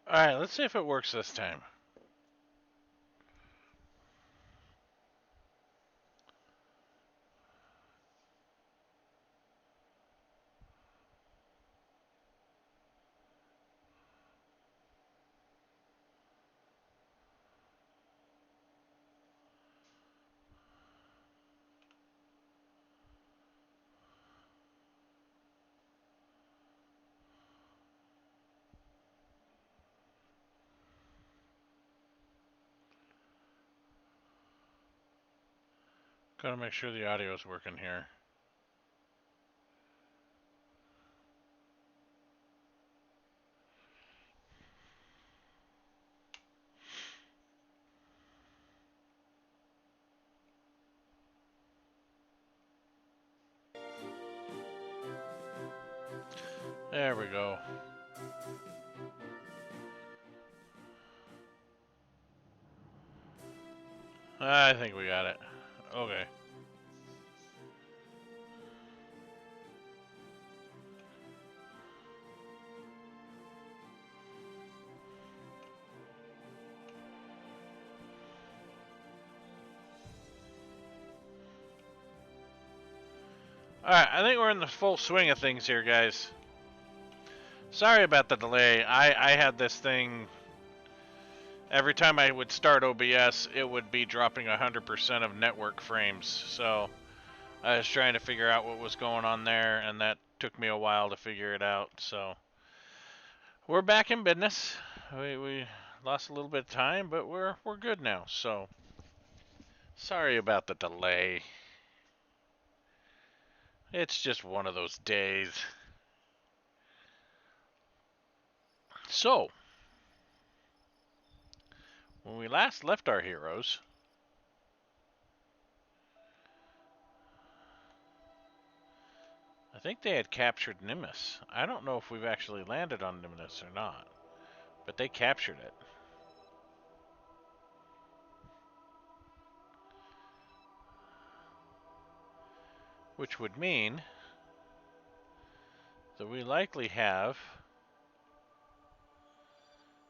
Alright, let's see if it works this time. Gotta make sure the audio is working here. There we go. I think we got it. Okay. Alright, I think we're in the full swing of things here, guys. Sorry about the delay. I had this thing. Every time I would start OBS, it would be dropping 100% of network frames. So I was trying to figure out what was going on there, and that took me a while to figure it out. So we're back in business. We lost a little bit of time, but we're good now. So sorry about the delay. It's just one of those days. So when we last left our heroes, I think they had captured Nimbus. I don't know if we've actually landed on Nimbus or not, but they captured it. Which would mean that we likely have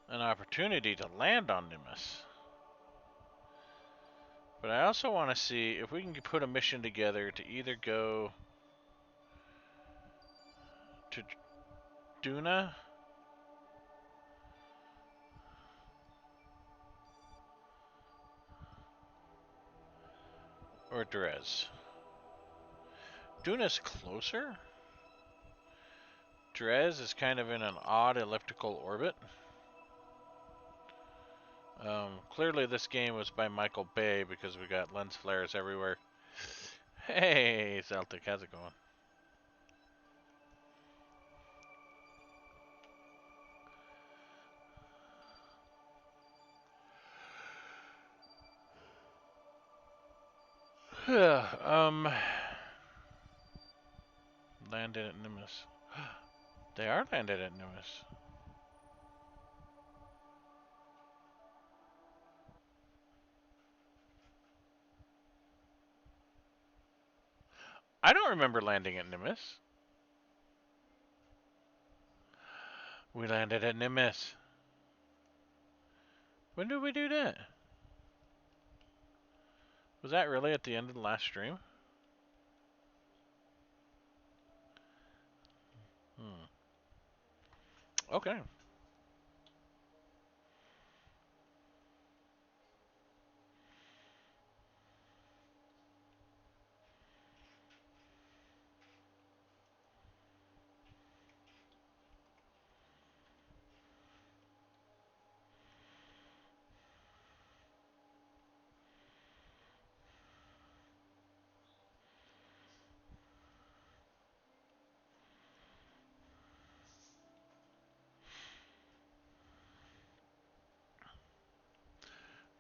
an opportunity to land on Nimbus. But I also want to see if we can put a mission together to either go to Duna or Drez. Duna's closer. Drez is kind of in an odd elliptical orbit. Clearly this game was by Michael Bay because we got lens flares everywhere. Hey, Celtic, how's it going? Landed at Nimbus. They are landed at Nimbus. I don't remember landing at Nimbus. We landed at Nimbus. When did we do that? Was that really at the end of the last stream? Okay.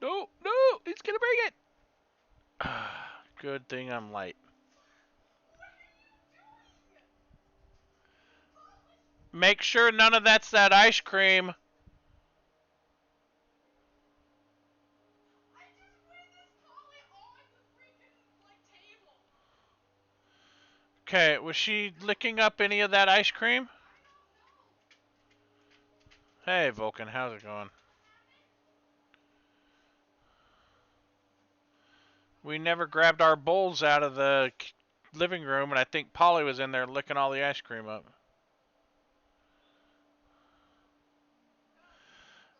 No, no, it's gonna bring it. Good thing I'm light. Make sure none of that's that ice cream. Okay, was she licking up any of that ice cream? Hey, Vulcan, how's it going? We never grabbed our bowls out of the living room, and I think Polly was in there licking all the ice cream up.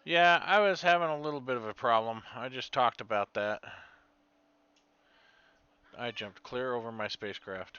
Yeah, I was having a little bit of a problem. I just talked about that. I jumped clear over my spacecraft.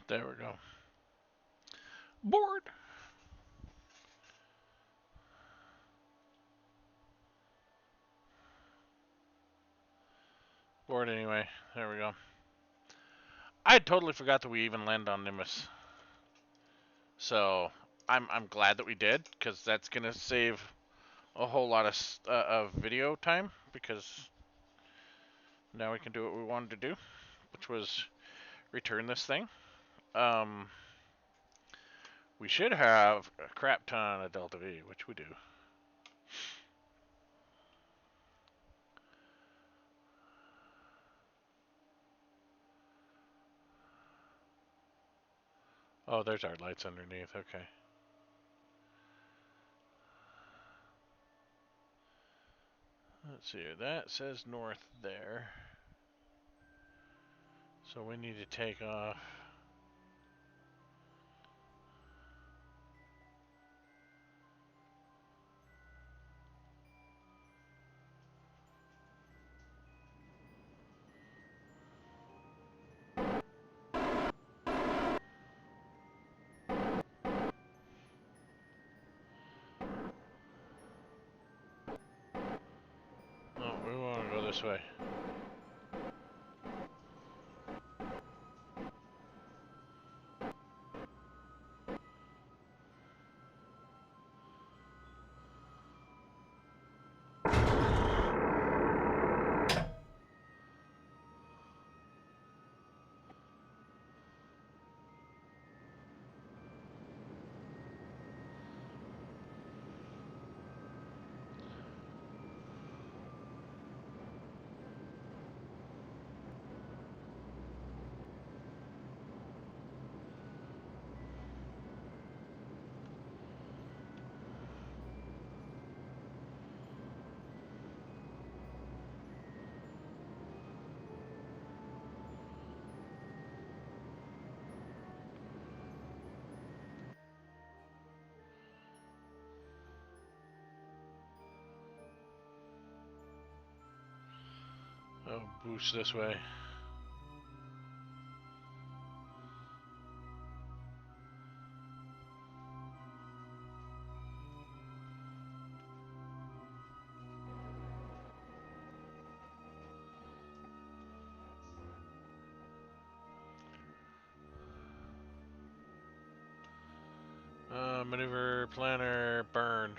There we go. Board. Board anyway. There we go. I totally forgot that we even landed on Nimbus. So I'm glad that we did, because that's gonna save a whole lot of video time, because now we can do what we wanted to do, which was return this thing. We should have a crap ton of Delta V, which we do. Oh, there's our lights underneath. Okay. Let's see. That says north there. So we need to take off. Oh, we want to go this way. Oh, boost this way. Maneuver planner burn.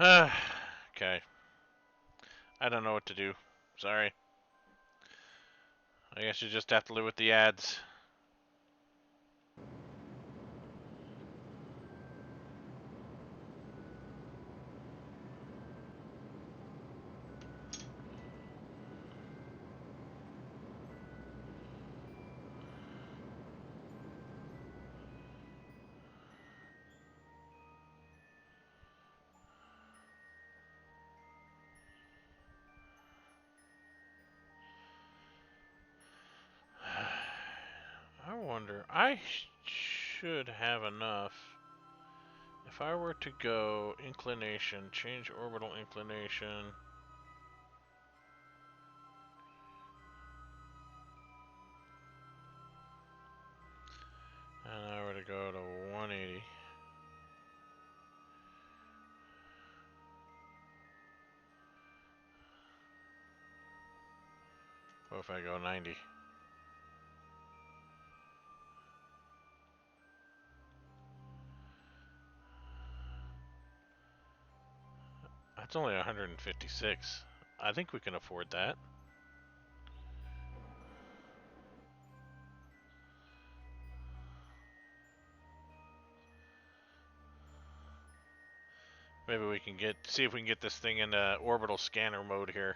Okay. I don't know what to do. Sorry. I guess you just have to live with the ads. wonder. I should have enough. If I were to go inclination, change orbital inclination. And I were to go to 180. What if I go 90? That's only 156. I think we can afford that. Maybe we can see if we can get this thing into orbital scanner mode here.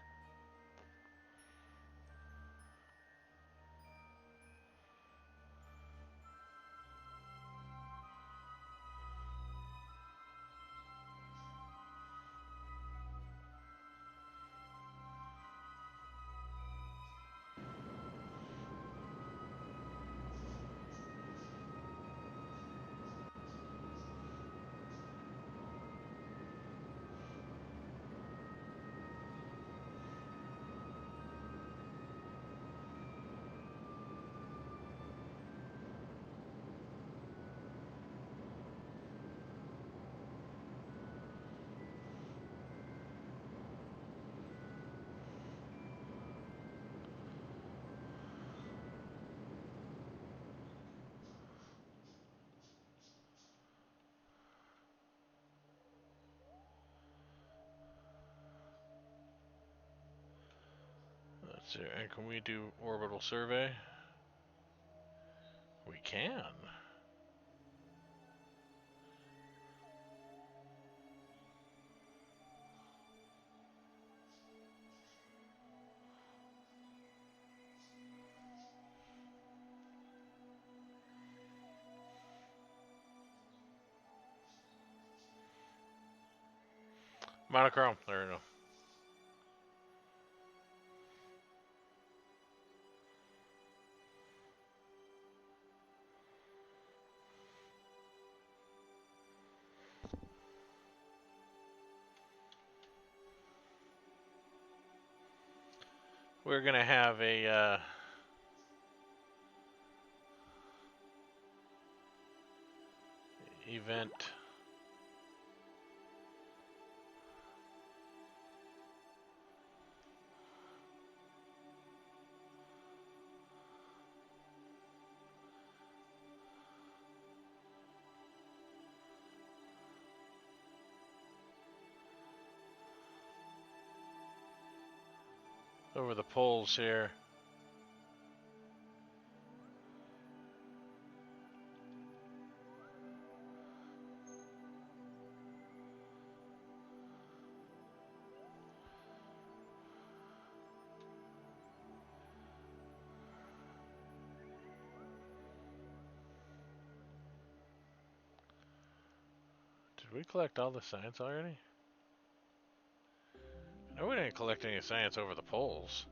Let's see, and can we do orbital survey? We can. Monochrome, there we go. We're gonna have a event. Over the poles here. Did we collect all the science already? No, we didn't collect any science over the poles.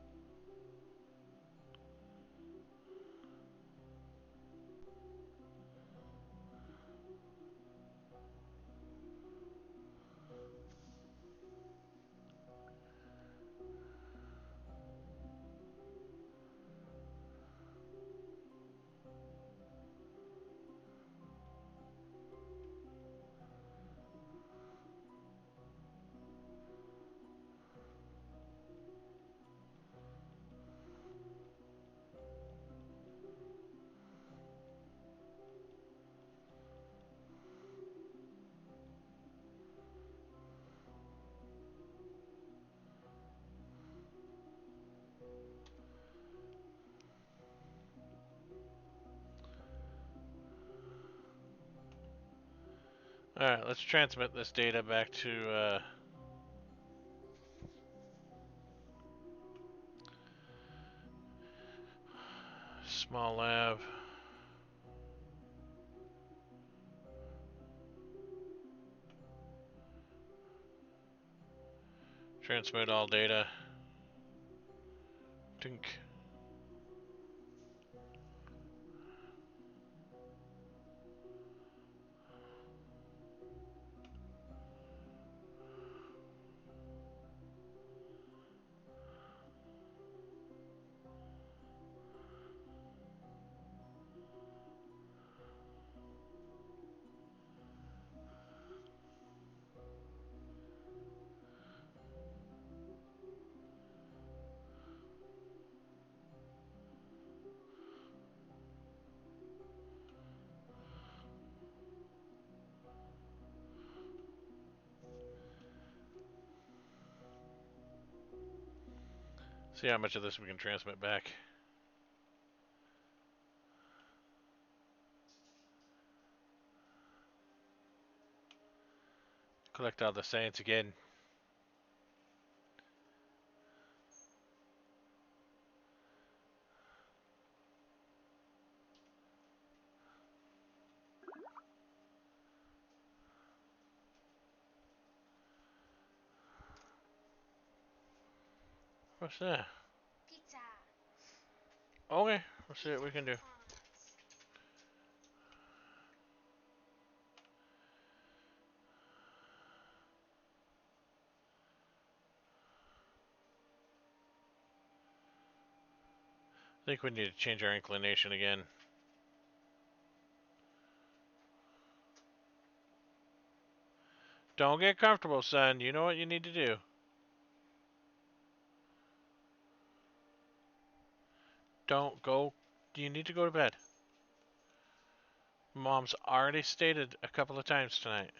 Alright, let's transmit this data back to small lab. Transmit all data. Tink. See how much of this we can transmit back. Collect all the science again. What's that? Pizza. Okay, let's see what we can do. I think we need to change our inclination again. Don't get comfortable, son. You know what you need to do. Don't go. You need to go to bed. Mom's already stated a couple of times tonight.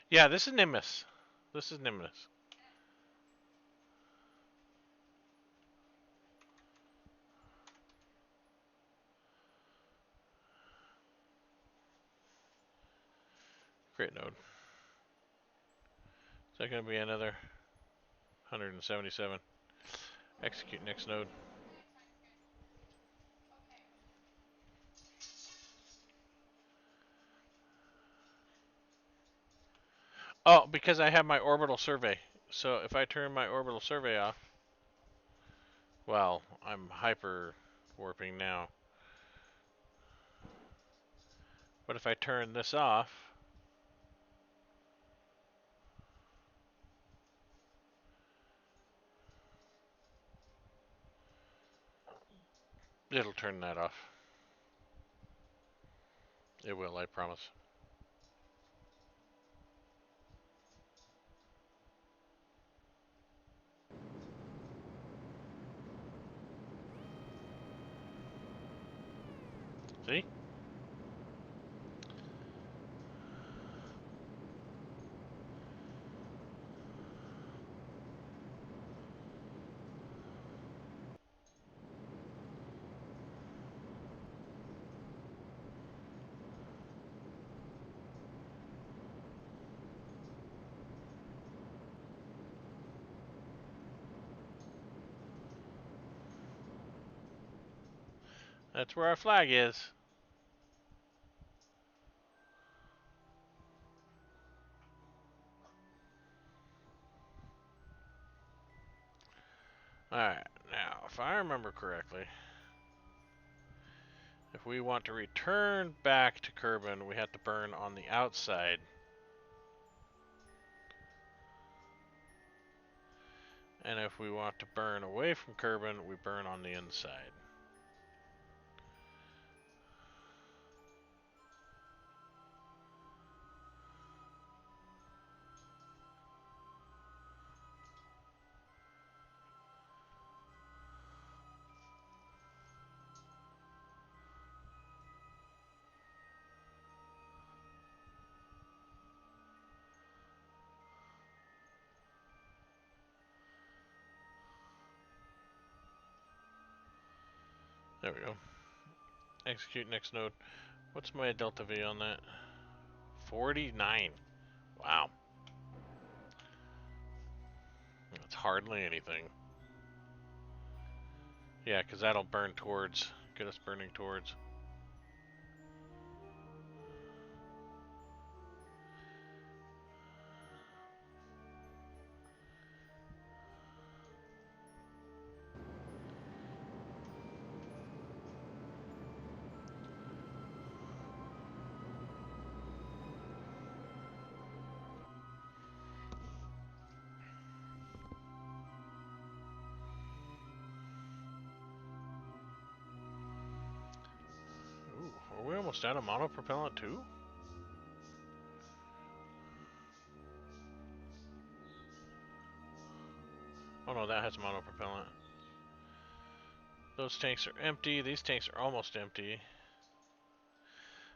Yeah, this is Nimbus. This is Nimbus. Great node. Is that going to be another 177? Execute next node. Oh, because I have my orbital survey. So if I turn my orbital survey off, well, I'm hyper warping now. But if I turn this off, it'll turn that off. It will, I promise. See? That's where our flag is. Alright, now, if I remember correctly, if we want to return back to Kerbal, we have to burn on the outside. And if we want to burn away from Kerbal, we burn on the inside. There we go. Execute next node. What's my delta V on that? 49. Wow. That's hardly anything. Yeah, because that'll burn towards, get us burning towards. almost out of monopropellant too? Oh no, that has monopropellant. Those tanks are empty. These tanks are almost empty.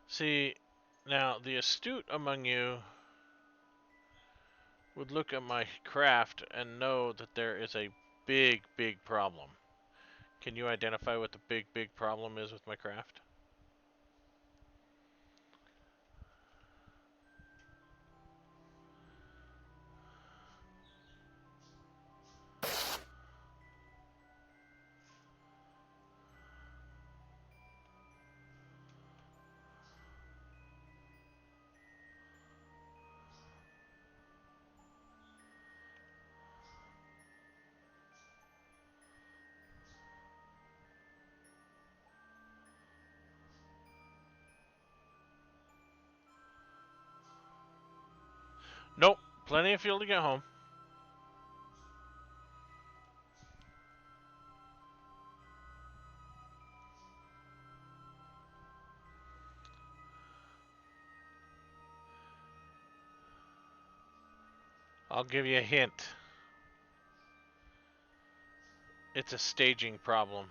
See, now the astute among you would look at my craft and know that there is a big, big problem. Can you identify what the big, big problem is with my craft? Nope, plenty of fuel to get home. I'll give you a hint. It's a staging problem.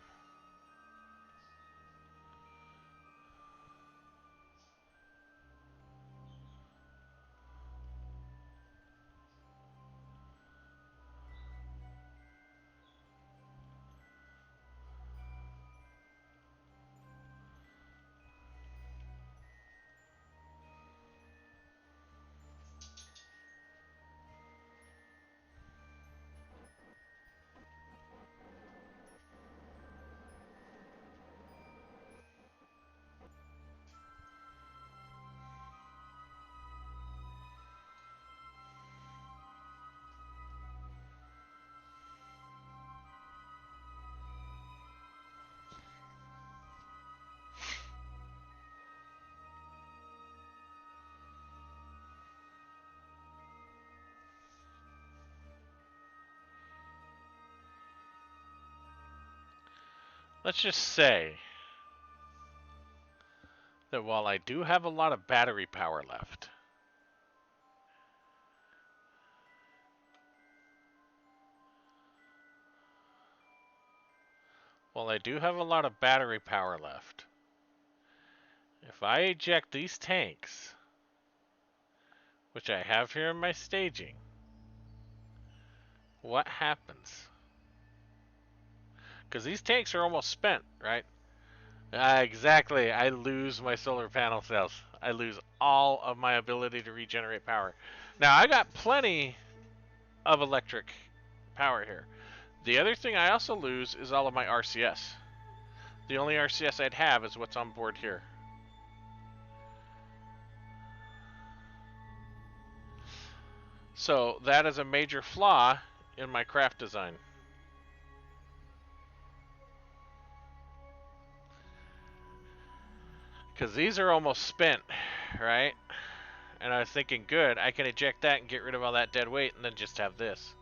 Let's just say that while I do have a lot of battery power left, if I eject these tanks, which I have here in my staging, what happens? Because these tanks are almost spent, right? Exactly. I lose my solar panel cells. I lose all of my ability to regenerate power. Now, I got plenty of electric power here. The other thing I also lose is all of my RCS. The only RCS I'd have is what's on board here. So that is a major flaw in my craft design. Because these are almost spent, right? And I was thinking, good, I can eject that and get rid of all that dead weight and then just have this.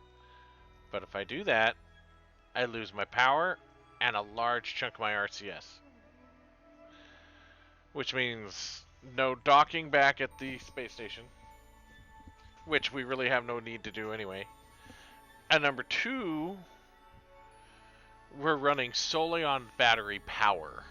But if I do that, I lose my power and a large chunk of my RCS. Which means no docking back at the space station. Which we really have no need to do anyway. And number two, we're running solely on battery power.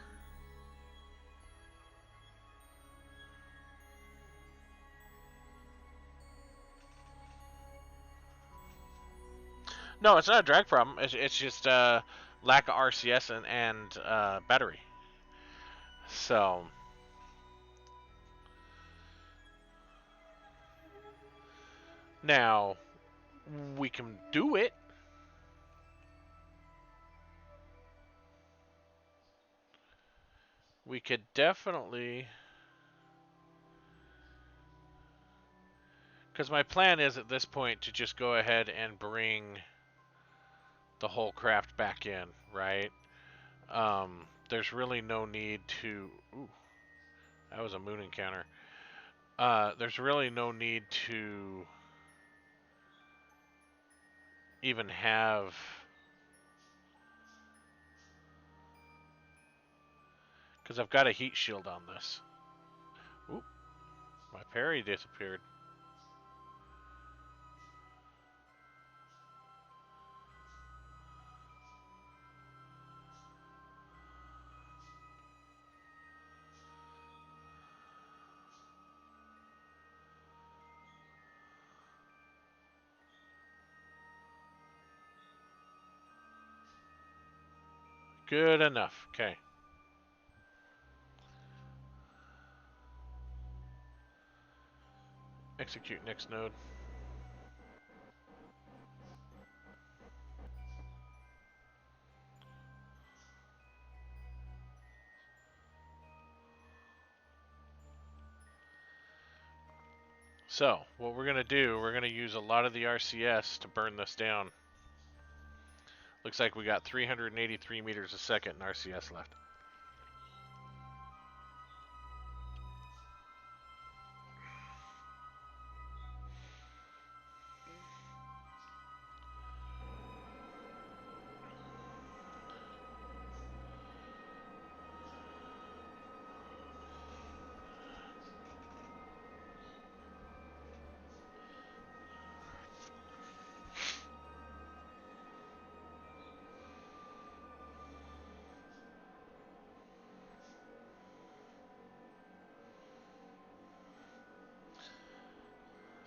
No, it's not a drag problem. It's just lack of RCS and battery. So now we can do it. We could definitely, because my plan is at this point to just go ahead and bring the whole craft back in, right? There's really no need to. Ooh, that was a moon encounter. There's really no need to even have. Because I've got a heat shield on this. My parry disappeared. Good enough. Okay. Execute next node. So, what we're going to do, we're going to use a lot of the RCS to burn this down. Looks like we got 383 meters a second in RCS left.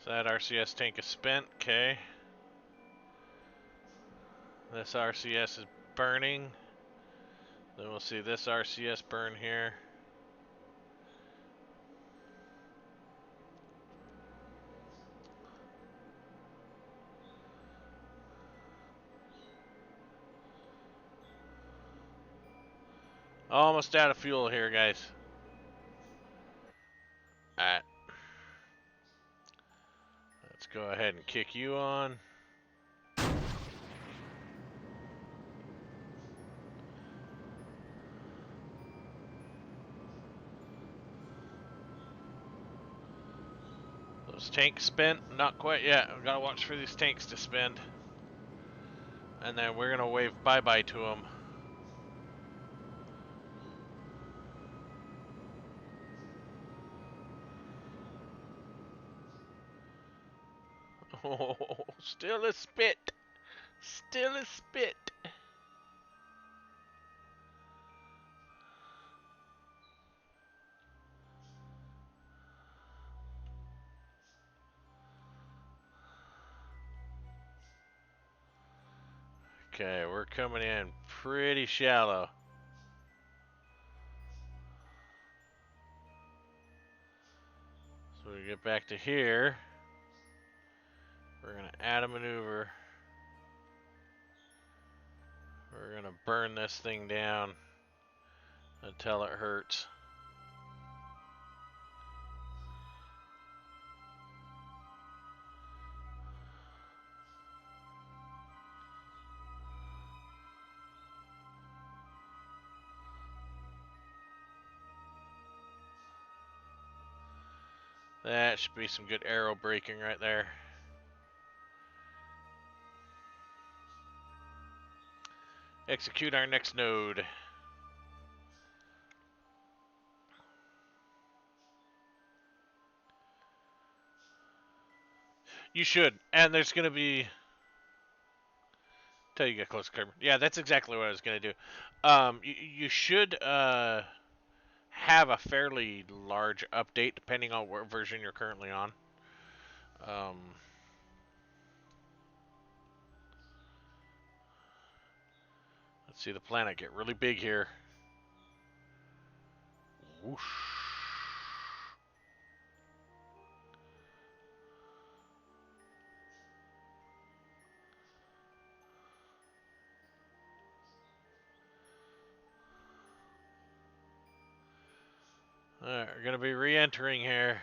So that RCS tank is spent. Okay. This RCS is burning. Then we'll see this RCS burn here. Almost out of fuel here, guys. Alright. Let's go ahead and kick you on. Those tanks spent? Not quite yet. I've got to watch for these tanks to spend. And then we're going to wave bye-bye to them. Oh, still a spit. Still a spit. Okay, we're coming in pretty shallow. So we get back to here. We're going to add a maneuver. We're going to burn this thing down until it hurts. That should be some good aero braking right there. Execute our next node. You should. And there's going to be... Till you get close to Kerbal. Yeah, that's exactly what I was going to do. You should have a fairly large update depending on what version you're currently on. Let's see the planet get really big here. Whoosh. Alright, we're going to be re-entering here.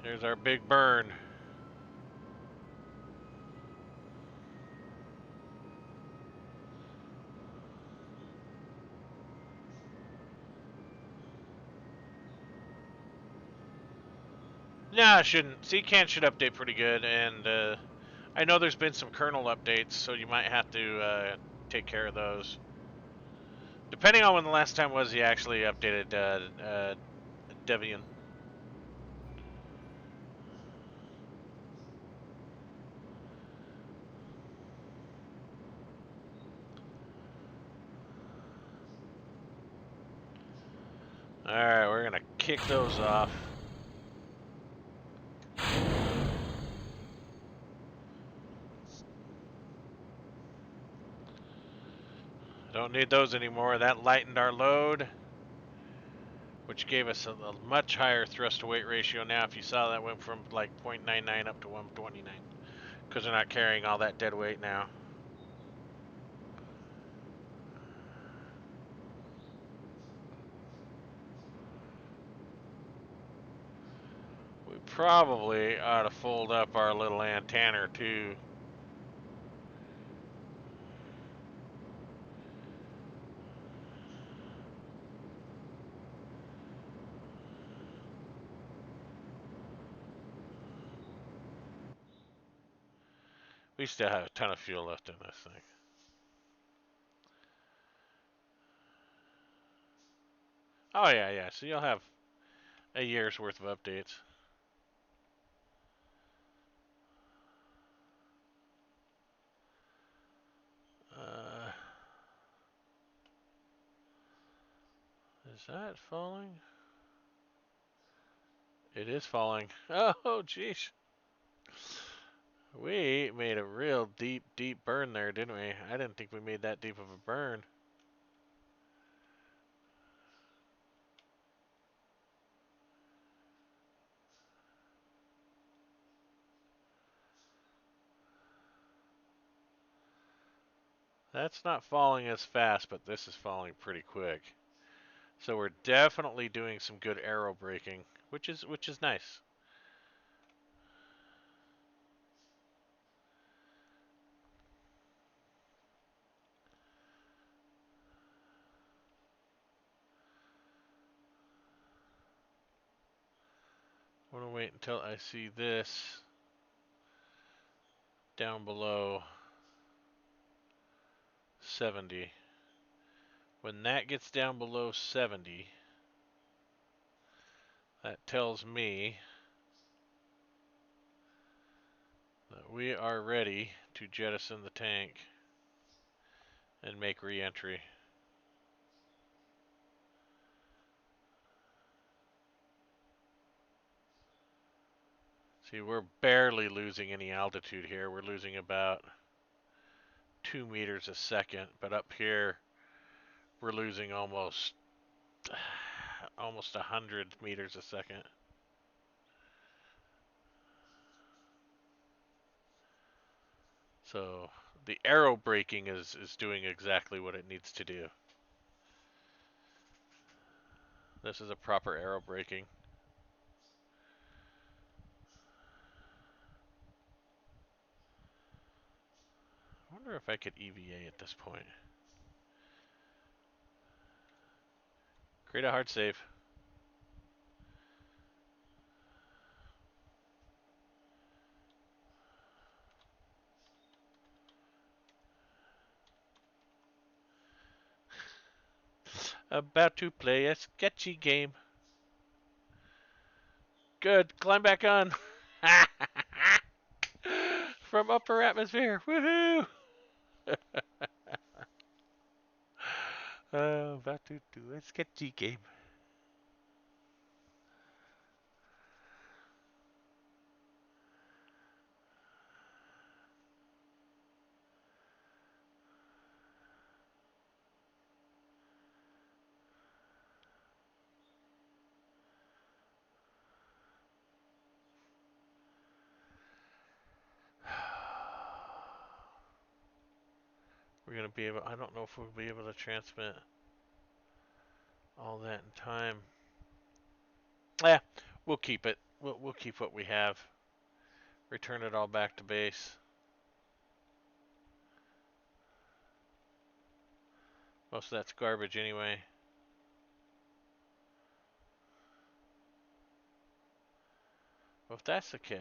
Here's our big burn. Nah, it shouldn't. CCAN should update pretty good, and I know there's been some kernel updates, so you might have to take care of those. Depending on when the last time was you actually updated Debian. Alright, we're gonna kick those off. Don't need those anymore. That lightened our load, which gave us a much higher thrust to weight ratio. Now, if you saw, that went from like 0.99 up to 129 because they're not carrying all that dead weight now. We probably ought to fold up our little antenna too. We still have a ton of fuel left in this thing. Oh yeah, yeah. So you'll have a year's worth of updates. Uh, is that falling? It is falling. Oh, jeez. We made a real deep, deep burn there, didn't we? I didn't think we made that deep of a burn. That's not falling as fast, but this is falling pretty quick. So we're definitely doing some good aero braking, which is nice. I'm gonna wait until I see this down below 70. When that gets down below 70, that tells me that we are ready to jettison the tank and make re-entry. See, we're barely losing any altitude here. We're losing about 2 meters a second, but up here we're losing almost 100 meters a second. So the aero braking is doing exactly what it needs to do. This is a proper aero braking. I wonder if I could EVA at this point. Create a hard save. About to play a sketchy game. Good, climb back on. From upper atmosphere. Woohoo! About to do a sketchy game. We're gonna be able. I don't know if we'll be able to transmit all that in time. Yeah, we'll keep it. We'll keep what we have. Return it all back to base. Most of that's garbage anyway. Well, if that's the case,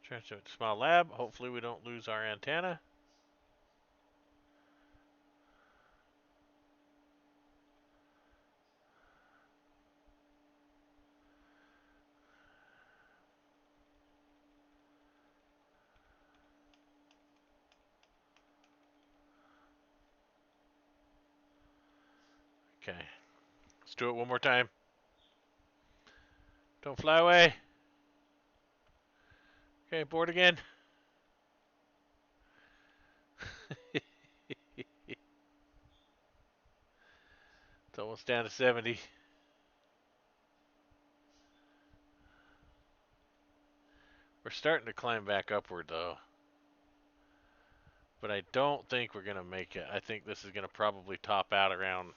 Transmit to small lab. Hopefully we don't lose our antenna. Okay. Let's do it one more time. Don't fly away. Okay, board again. It's almost down to 70. We're starting to climb back upward though. But I don't think we're going to make it. I think this is going to probably top out around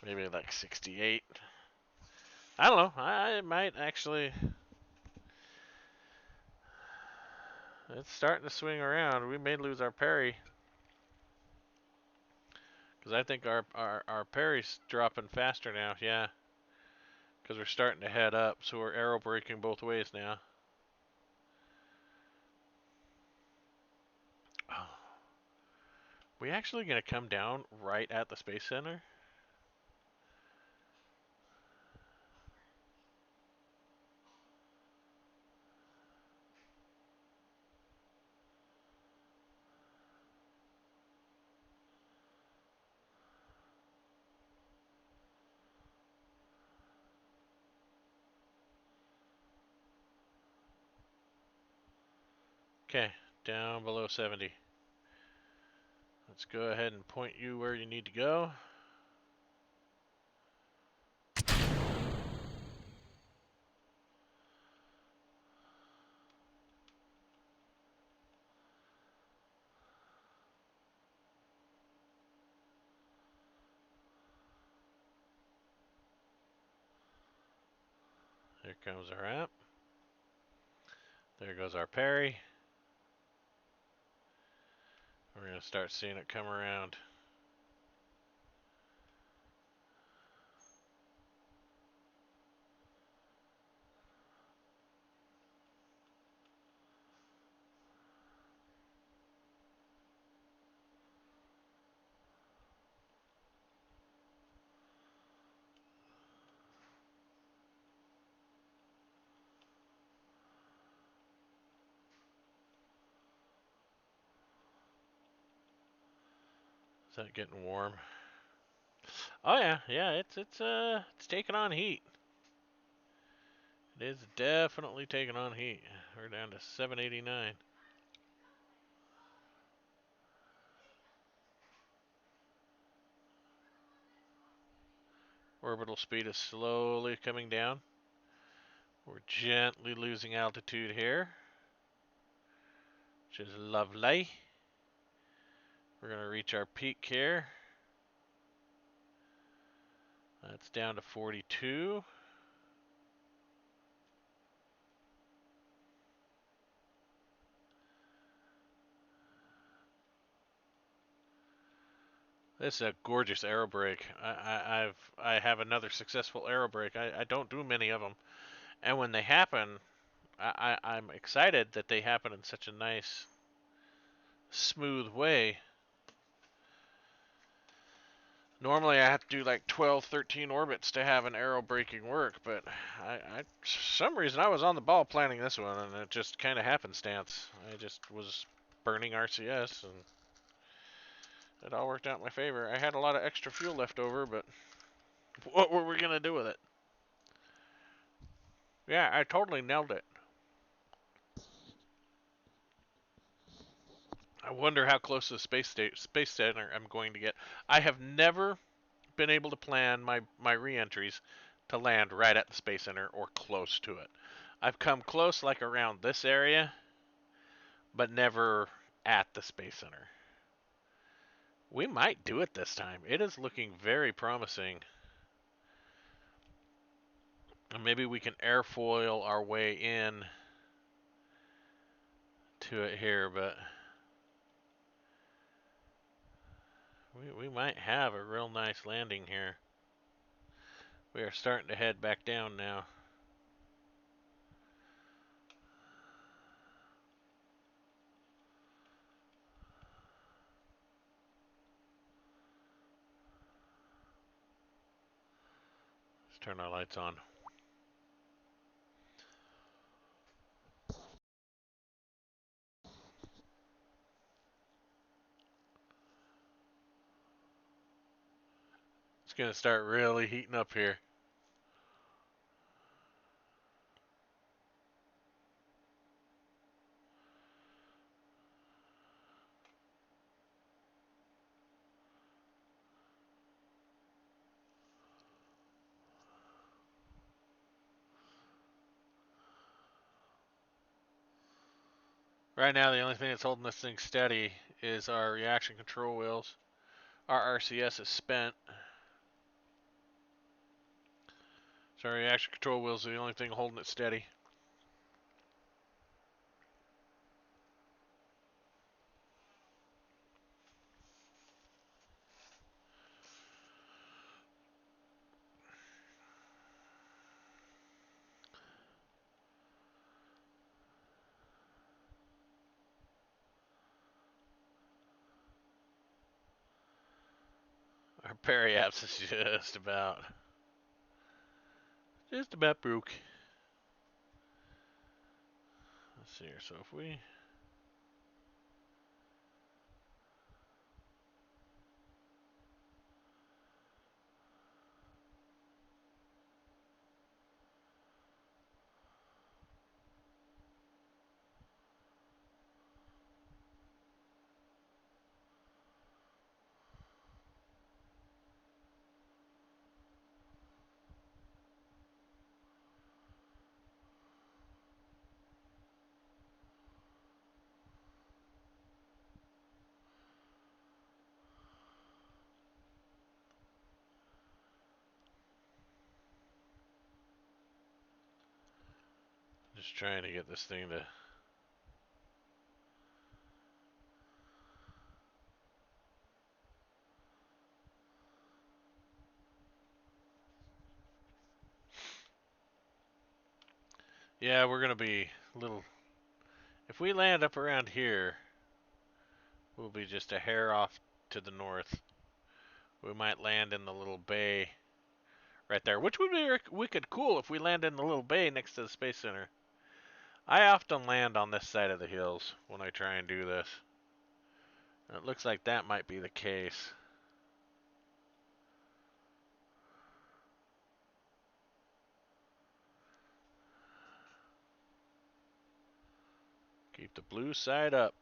maybe like 68. I don't know. I might actually. It's starting to swing around. We may lose our parry. Because I think our parry's dropping faster now. Yeah. Because we're starting to head up. So we're arrow braking both ways now. Oh. We actually going to come down right at the Space Center? Okay, down below 70. Let's go ahead and point you where you need to go. There comes our ramp. There goes our parry. We're going to start seeing it come around. Is that getting warm? Oh yeah, it's taking on heat. It is definitely taking on heat. We're down to 789. Orbital speed is slowly coming down. We're gently losing altitude here, which is lovely. We're going to reach our peak here. That's down to 42. This is a gorgeous aero brake. I have another successful aero brake. I don't do many of them, and when they happen, I'm excited that they happen in such a nice, smooth way. Normally I have to do like 12, 13 orbits to have an aero braking work, but for some reason I was on the ball planning this one, and it just kind of happenstance. I just was burning RCS, and it all worked out in my favor. I had a lot of extra fuel left over, but what were we gonna do with it? Yeah, I totally nailed it. I wonder how close to the space center I'm going to get. I have never been able to plan my re-entries to land right at the Space Center or close to it. I've come close like around this area, but never at the Space Center. We might do it this time. It is looking very promising. And maybe we can airfoil our way in to it here, but we might have a real nice landing here. We are starting to head back down now. Let's turn our lights on. It's gonna start really heating up here. Right now, the only thing that's holding this thing steady is our reaction control wheels. Our RCS is spent. So our reaction control wheels are the only thing holding it steady. Our periapse is just about broke. Let's see here. So if we just trying to get this thing to. Yeah, we're gonna be a little. If we land up around here, we'll be just a hair off to the north. We might land in the little bay right there, which would be wicked cool if we land in the little bay next to the Space Center. I often land on this side of the hills when I try and do this. And it looks like that might be the case. Keep the blue side up.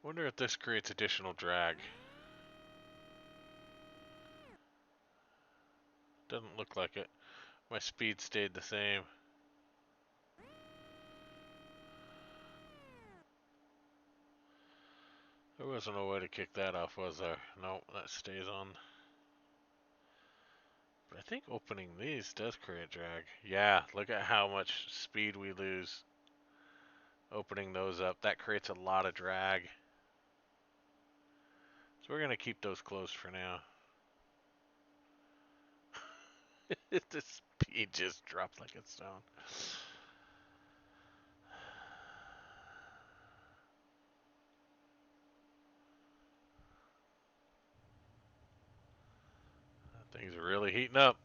Wonder if this creates additional drag. Doesn't look like it. My speed stayed the same. There wasn't a way to kick that off, was there? No, that stays on. But I think opening these does create drag. Yeah, look at how much speed we lose opening those up. That creates a lot of drag. So we're going to keep those closed for now. The speed just drops like a stone. That thing's really heating up.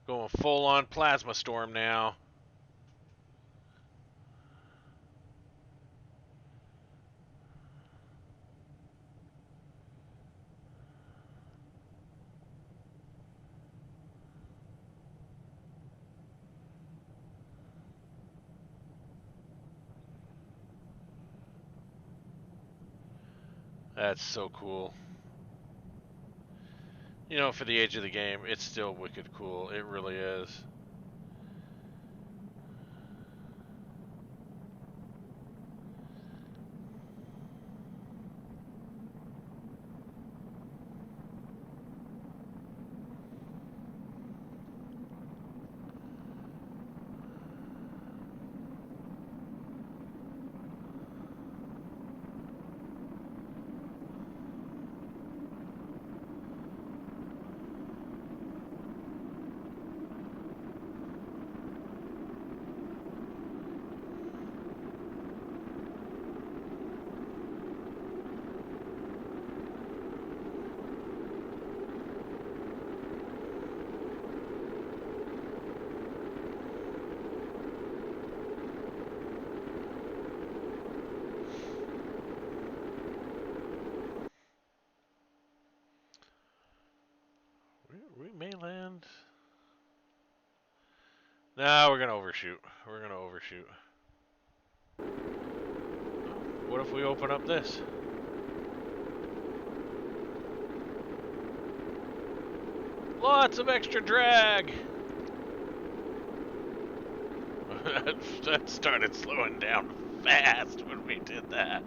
Going full on plasma storm now. That's so cool. You know, for the age of the game, it's still wicked cool. It really is. No, we're gonna overshoot. We're gonna overshoot. What if we open up this? Lots of extra drag! That started slowing down fast when we did that.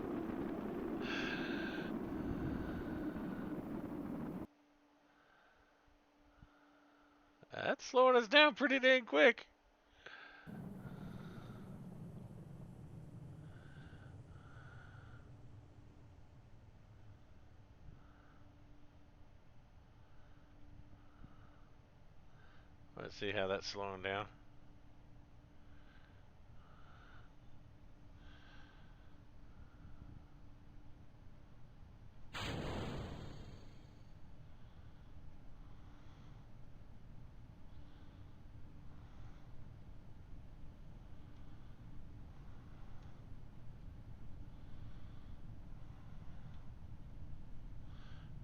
That's slowing us down pretty dang quick. Let's see how that's slowing down.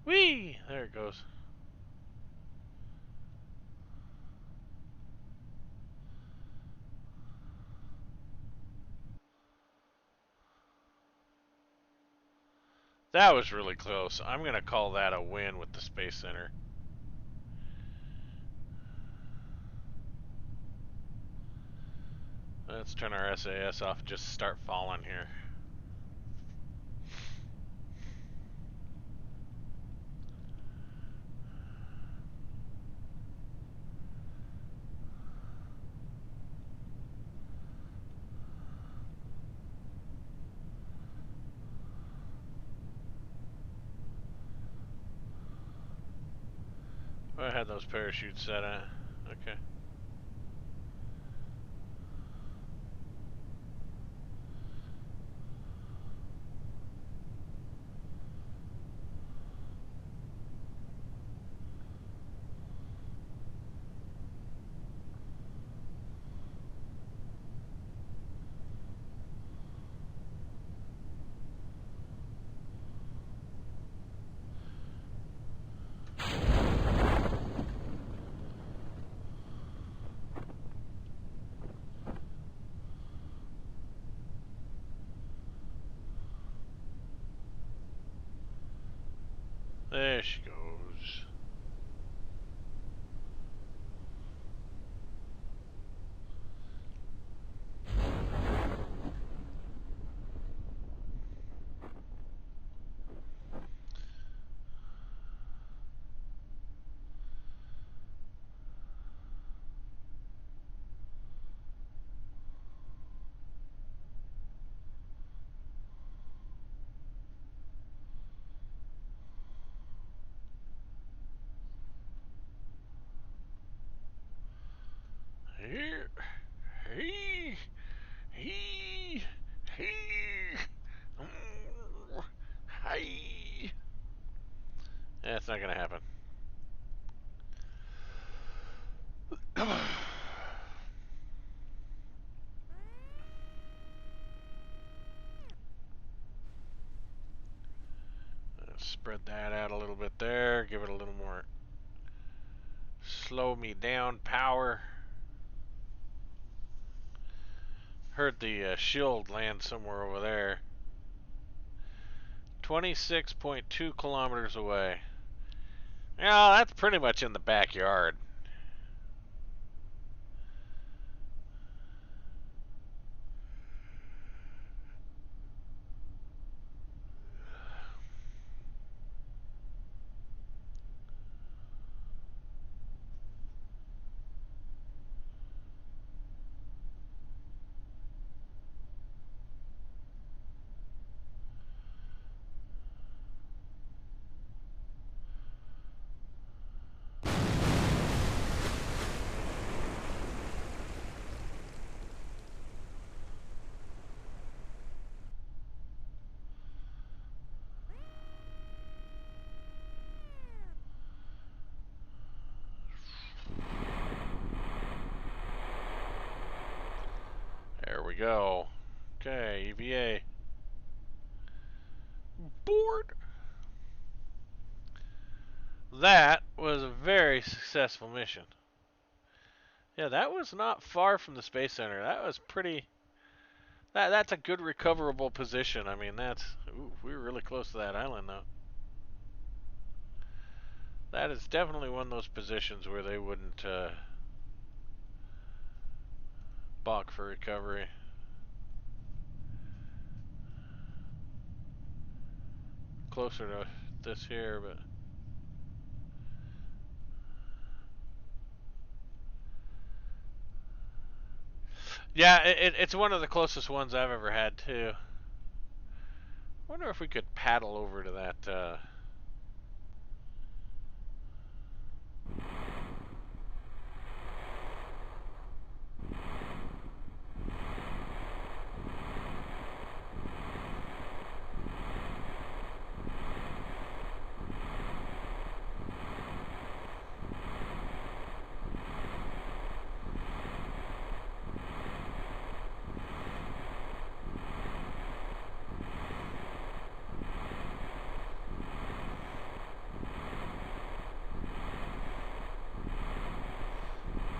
Whee! There it goes. That was really close. I'm going to call that a win with the Space Center. Let's turn our SAS off and just start falling here. I had those parachutes set at. Okay. There she goes. Here. He. He. He. Hi. That's not going to happen. Spread that out a little bit there. Give it a little more slow me down power. Heard the shield land somewhere over there. 26.2 kilometers away. Yeah, that's pretty much in the backyard. There we go. Okay, EVA. Board. That was a very successful mission. Yeah, that was not far from the Space Center. That was pretty. That's a good recoverable position. I mean, that's. Ooh, we were really close to that island, though. That is definitely one of those positions where they wouldn't balk for recovery. Closer to this here, but. Yeah, it's one of the closest ones I've ever had, too. I wonder if we could paddle over to that.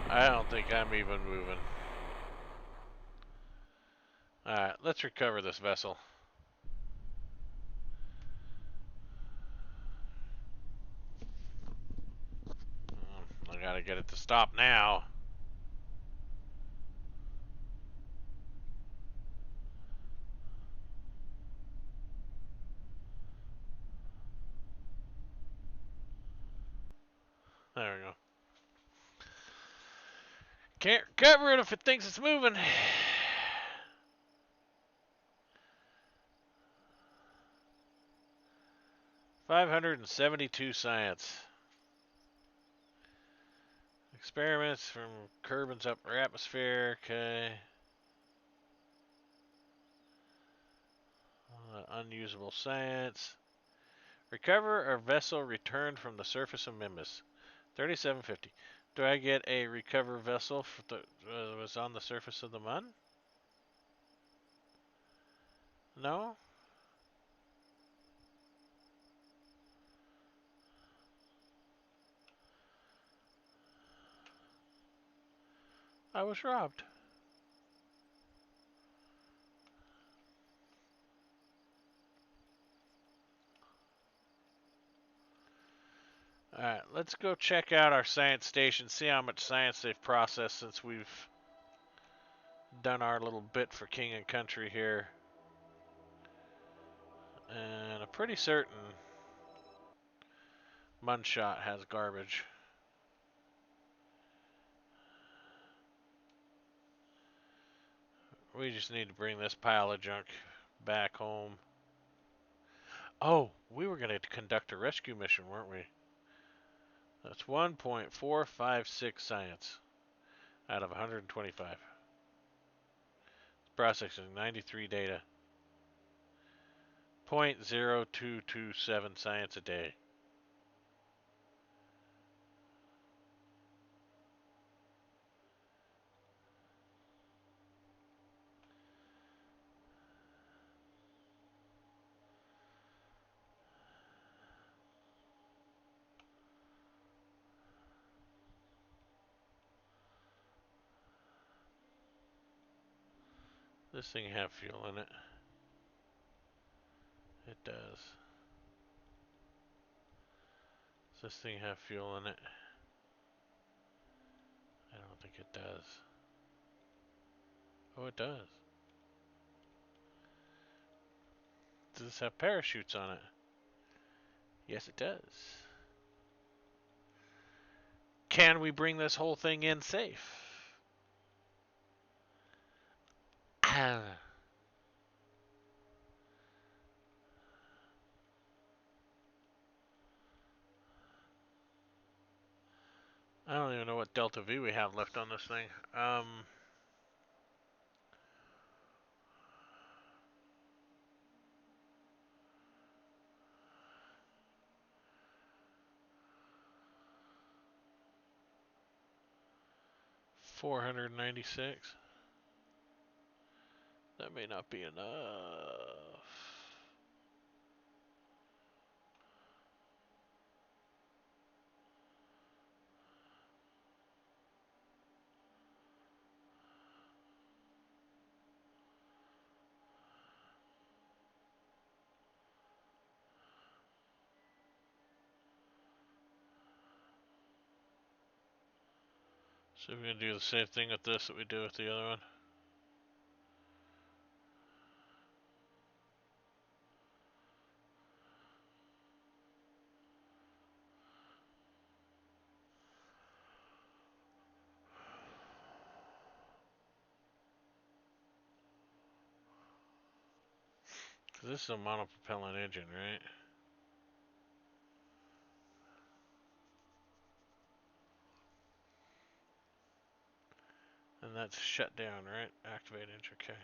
I don't think I'm even moving. Alright, let's recover this vessel. I gotta get it to stop now. There we go. Can't recover it if it thinks it's moving. 572 science. Experiments from Kerbal's upper atmosphere. Okay. Unusable science. Recover a vessel returned from the surface of Mimbus. 3750. Do I get a recover vessel that was on the surface of the Mun? No? I was robbed. Alright, let's go check out our science station, see how much science they've processed since we've done our little bit for King and Country here. And I'm pretty certain Munshot has garbage. We just need to bring this pile of junk back home. Oh, we were going to conduct a rescue mission, weren't we? That's 1.456 science out of 125. Processing 93 data. 0.0227 science a day. This thing have fuel in it? It does. Does this thing have fuel in it? I don't think it does. Oh, it does. Does this have parachutes on it? Yes, it does. Can we bring this whole thing in safe? I don't even know what Delta V we have left on this thing. 496. That may not be enough. So we're going to do the same thing with this that we do with the other one. Because this is a monopropellant engine, right? And that's shut down, right? Activate engine, okay.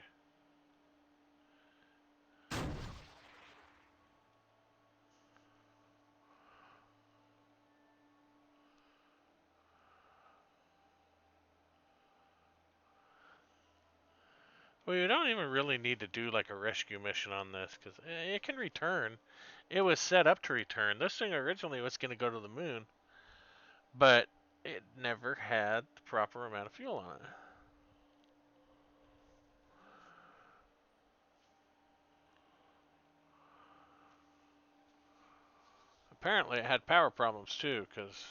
Well, you don't even really need to do like a rescue mission on this because it can return. It was set up to return. This thing originally was going to go to the moon, but it never had the proper amount of fuel on it. Apparently, it had power problems too because.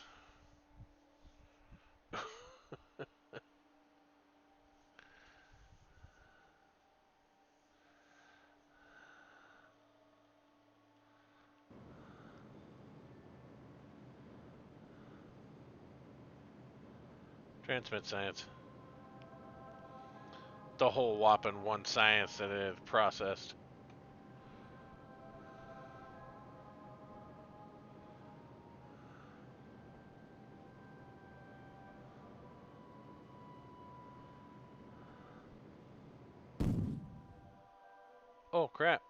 Transmit science. The whole whopping one science that it had processed. Oh, crap.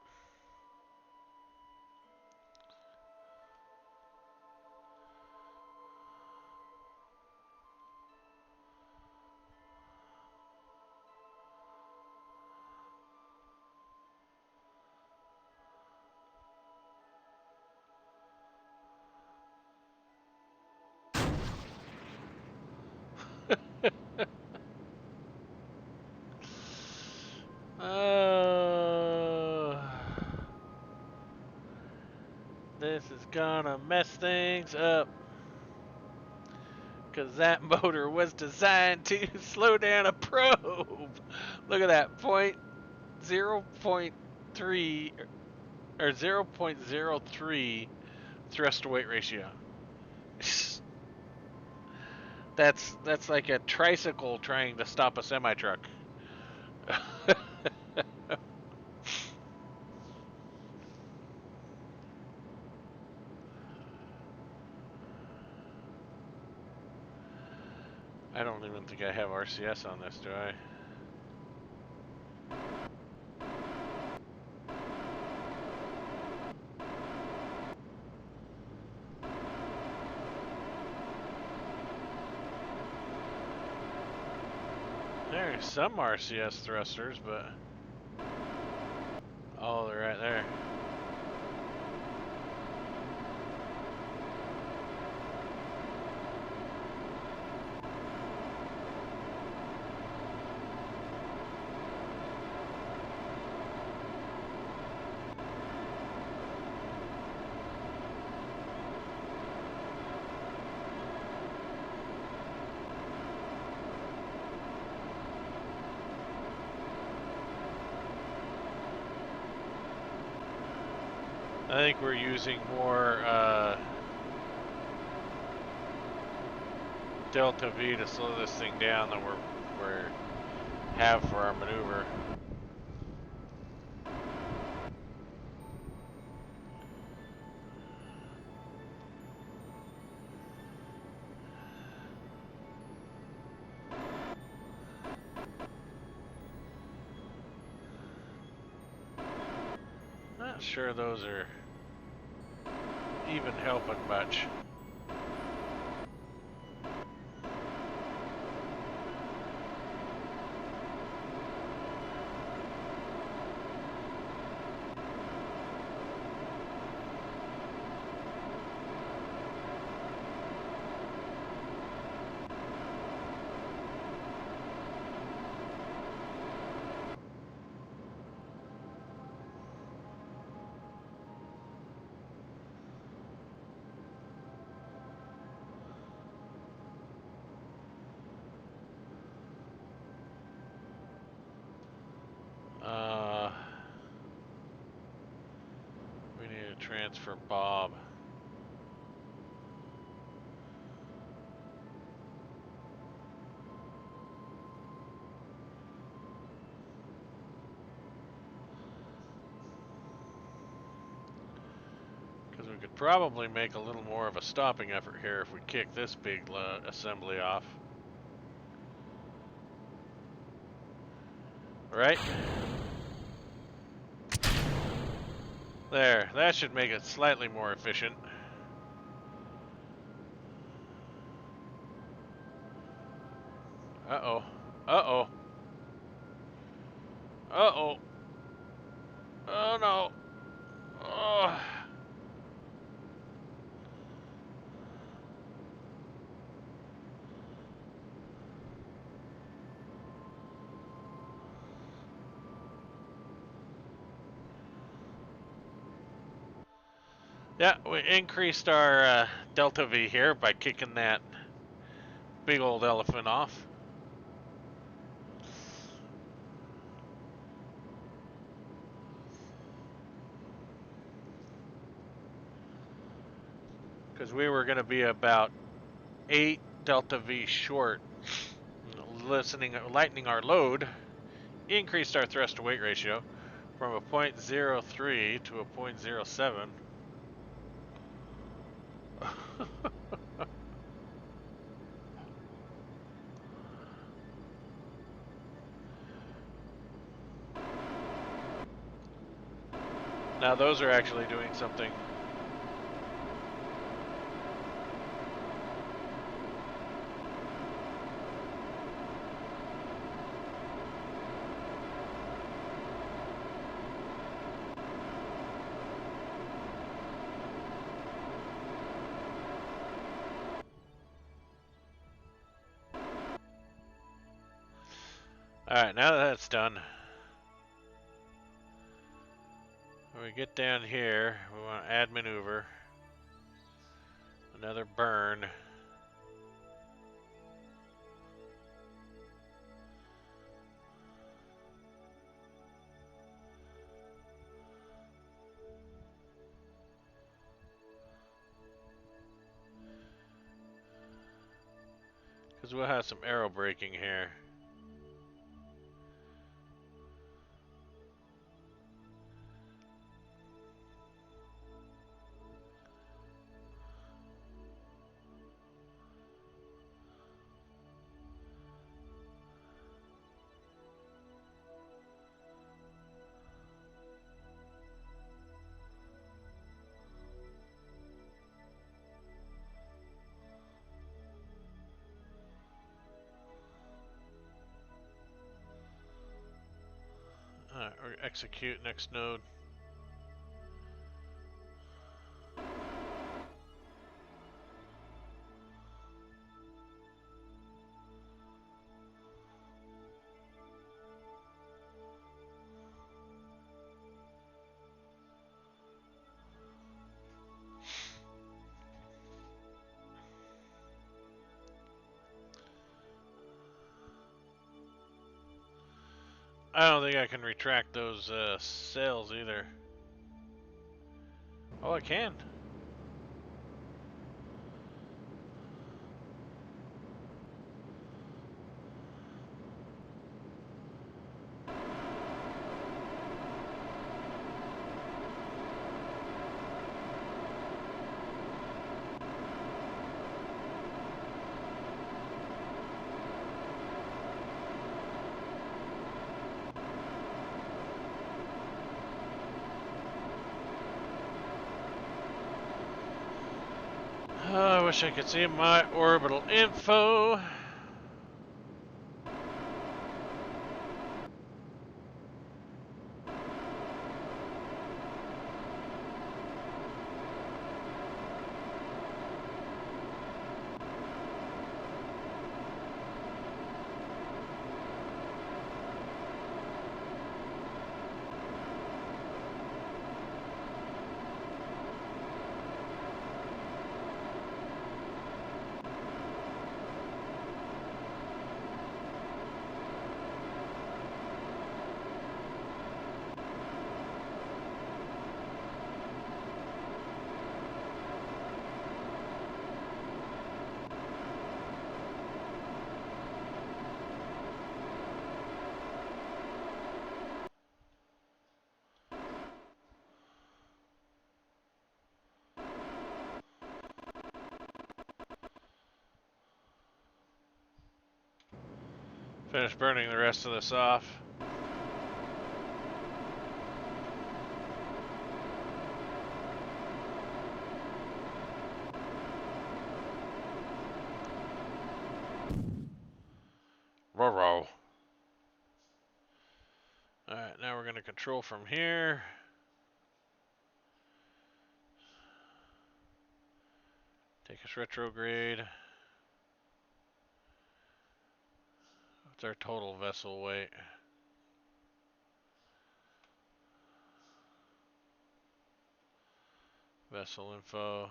This is gonna mess things up. Because that motor was designed to slow down a probe. Look at that, 0.03 or 0.03 thrust to weight ratio. That's like a tricycle trying to stop a semi truck. I don't even think I have RCS on this, do I? There's some RCS thrusters, but oh, they're right there. I think we're using more delta V to slow this thing down than we're have for our maneuver. Not sure those are even helping much. chance for Bob. Because we could probably make a little more of a stopping effort here if we kick this big assembly off. Right? There, that should make it slightly more efficient. Uh-oh. Uh-oh. Uh-oh. Oh, no. Oh. Yeah, we increased our delta V here by kicking that big old elephant off. Because we were going to be about 8 delta V short. Lightening our load increased our thrust to weight ratio from a 0.03 to a 0.07. Now those are actually doing something. Alright, now that that's done, when we get down here, we want to add maneuver. Another burn. Because we'll have some aero braking here. Alright, we're gonna execute next node. I don't think I can retract those sails either. Oh, I can. Oh, I wish I could see my orbital info. Finish burning the rest of this off. Row. Alright, now we're going to control from here. Take us retrograde. What's our total vessel weight? Vessel info.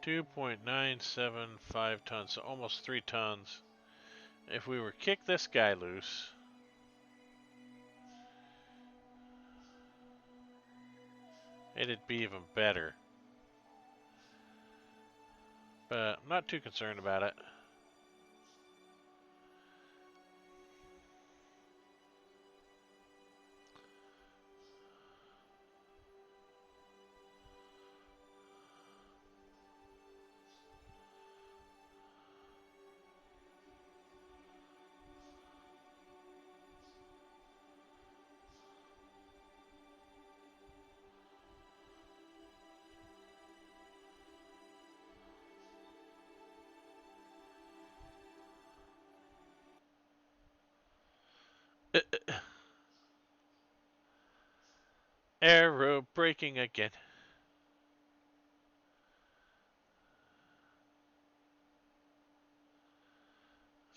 $2.975 tons, so almost 3 tons. If we were to kick this guy loose, it'd be even better. But I'm not too concerned about it. Arrow breaking again.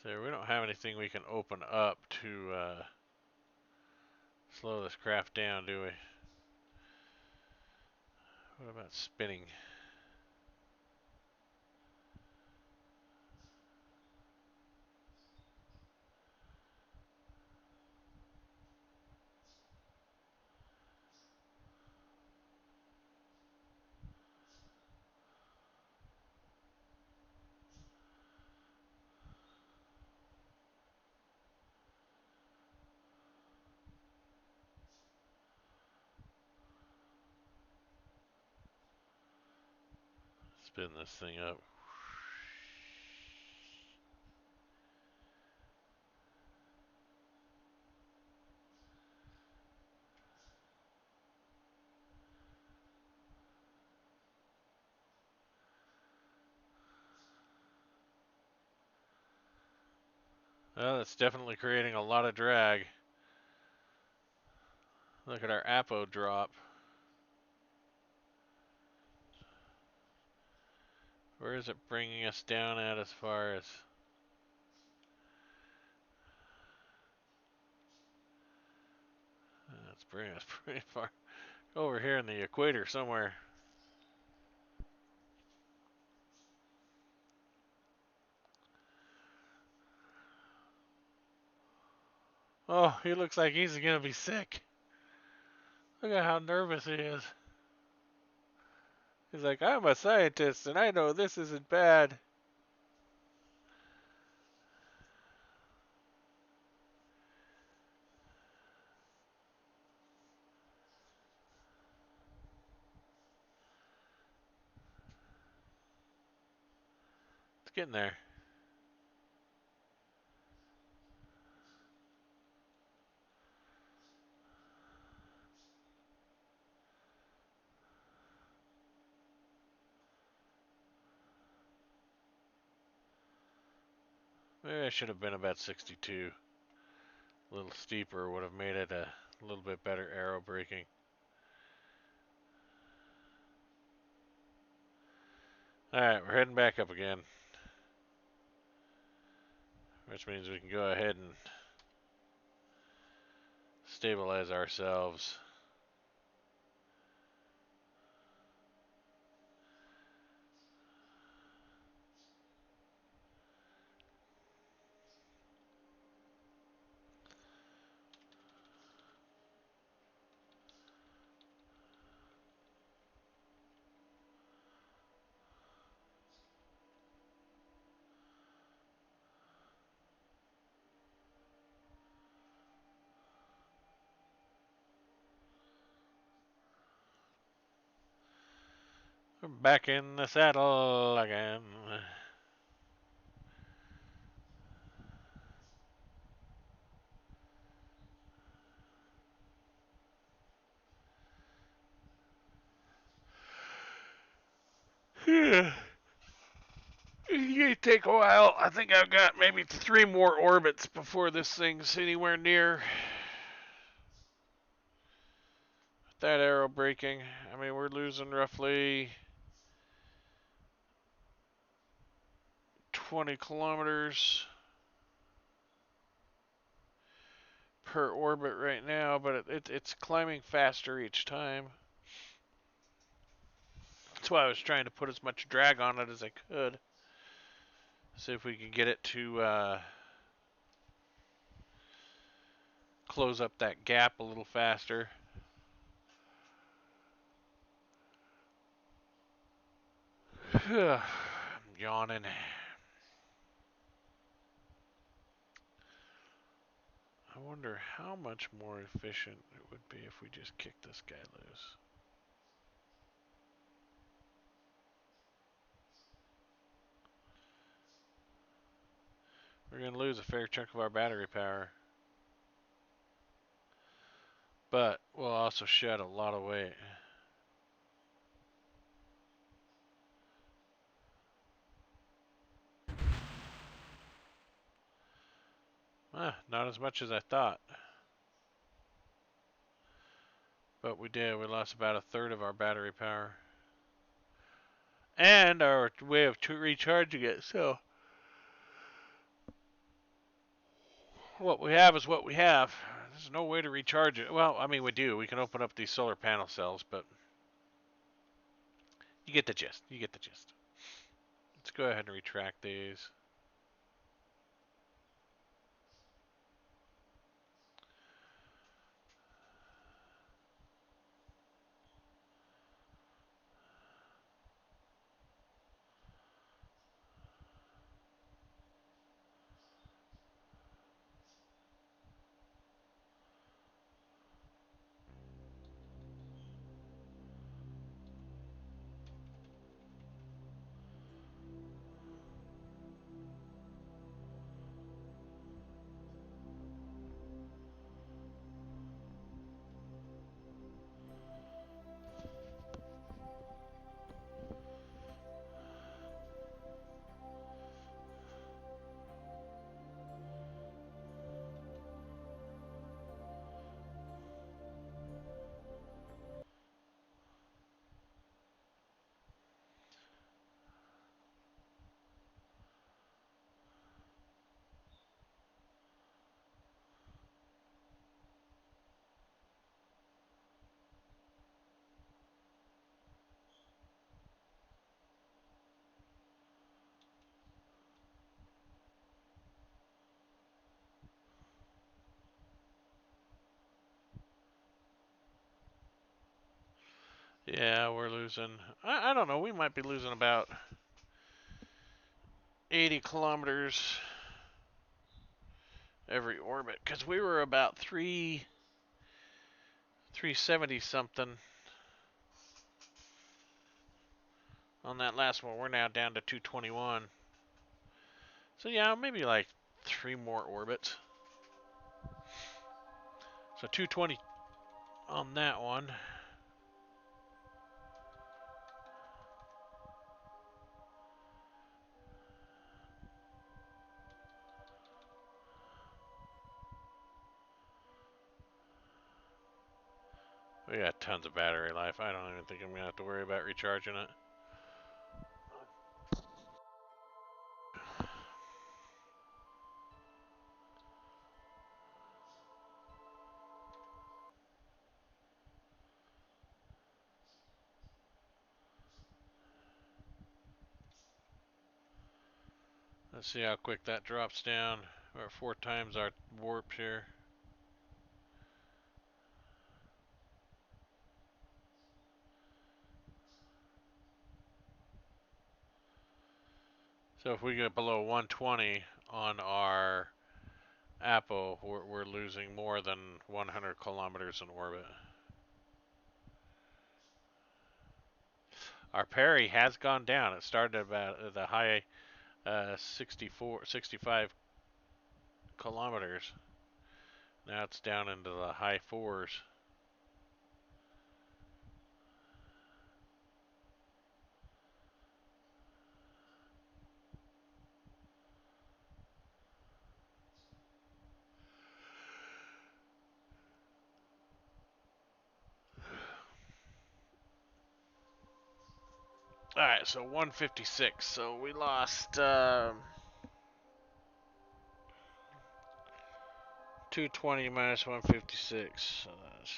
So we don't have anything we can open up to slow this craft down, do we? What about spinning? Spin this thing up. Well, it's definitely creating a lot of drag. Look at our APO drop. Where is it bringing us down at as far as... It's bringing us pretty far over here in the equator somewhere. Oh, he looks like he's gonna be sick. Look at how nervous he is. He's like, I'm a scientist and I know this isn't bad. It's getting there. Maybe I should have been about 62. A little steeper would have made it a little bit better arrow braking. Alright, we're heading back up again. Which means we can go ahead and stabilize ourselves. Back in the saddle again. Yeah. It's gonna take a while. I think I've got maybe 3 more orbits before this thing's anywhere near that arrow breaking. I mean, we're losing roughly 20 kilometers per orbit right now, but it's climbing faster each time. That's why I was trying to put as much drag on it as I could. See if we can get it to close up that gap a little faster. I'm yawning. I wonder how much more efficient it would be if we just kicked this guy loose. We're going to lose a fair chunk of our battery power. But we'll also shed a lot of weight. Not as much as I thought. But we did. We lost about a third of our battery power. And our way of recharging it, so what we have is what we have. There's no way to recharge it. Well, I mean, we do. We can open up these solar panel cells, but you get the gist. You get the gist. Let's go ahead and retract these. Yeah, we're losing. I don't know. We might be losing about 80 kilometers every orbit because we were about 370 something on that last one. We're now down to 221. So yeah, maybe like 3 more orbits. So 220 on that one. We got tons of battery life. I don't even think I'm going to have to worry about recharging it. Let's see how quick that drops down. We're at 4 times our warp here. So if we get below 120 on our Apo, we're losing more than 100 kilometers in orbit. Our Perry has gone down. It started about the high 64, 65 kilometers. Now it's down into the high fours. All right, so 156. So we lost 220 minus 156. So that's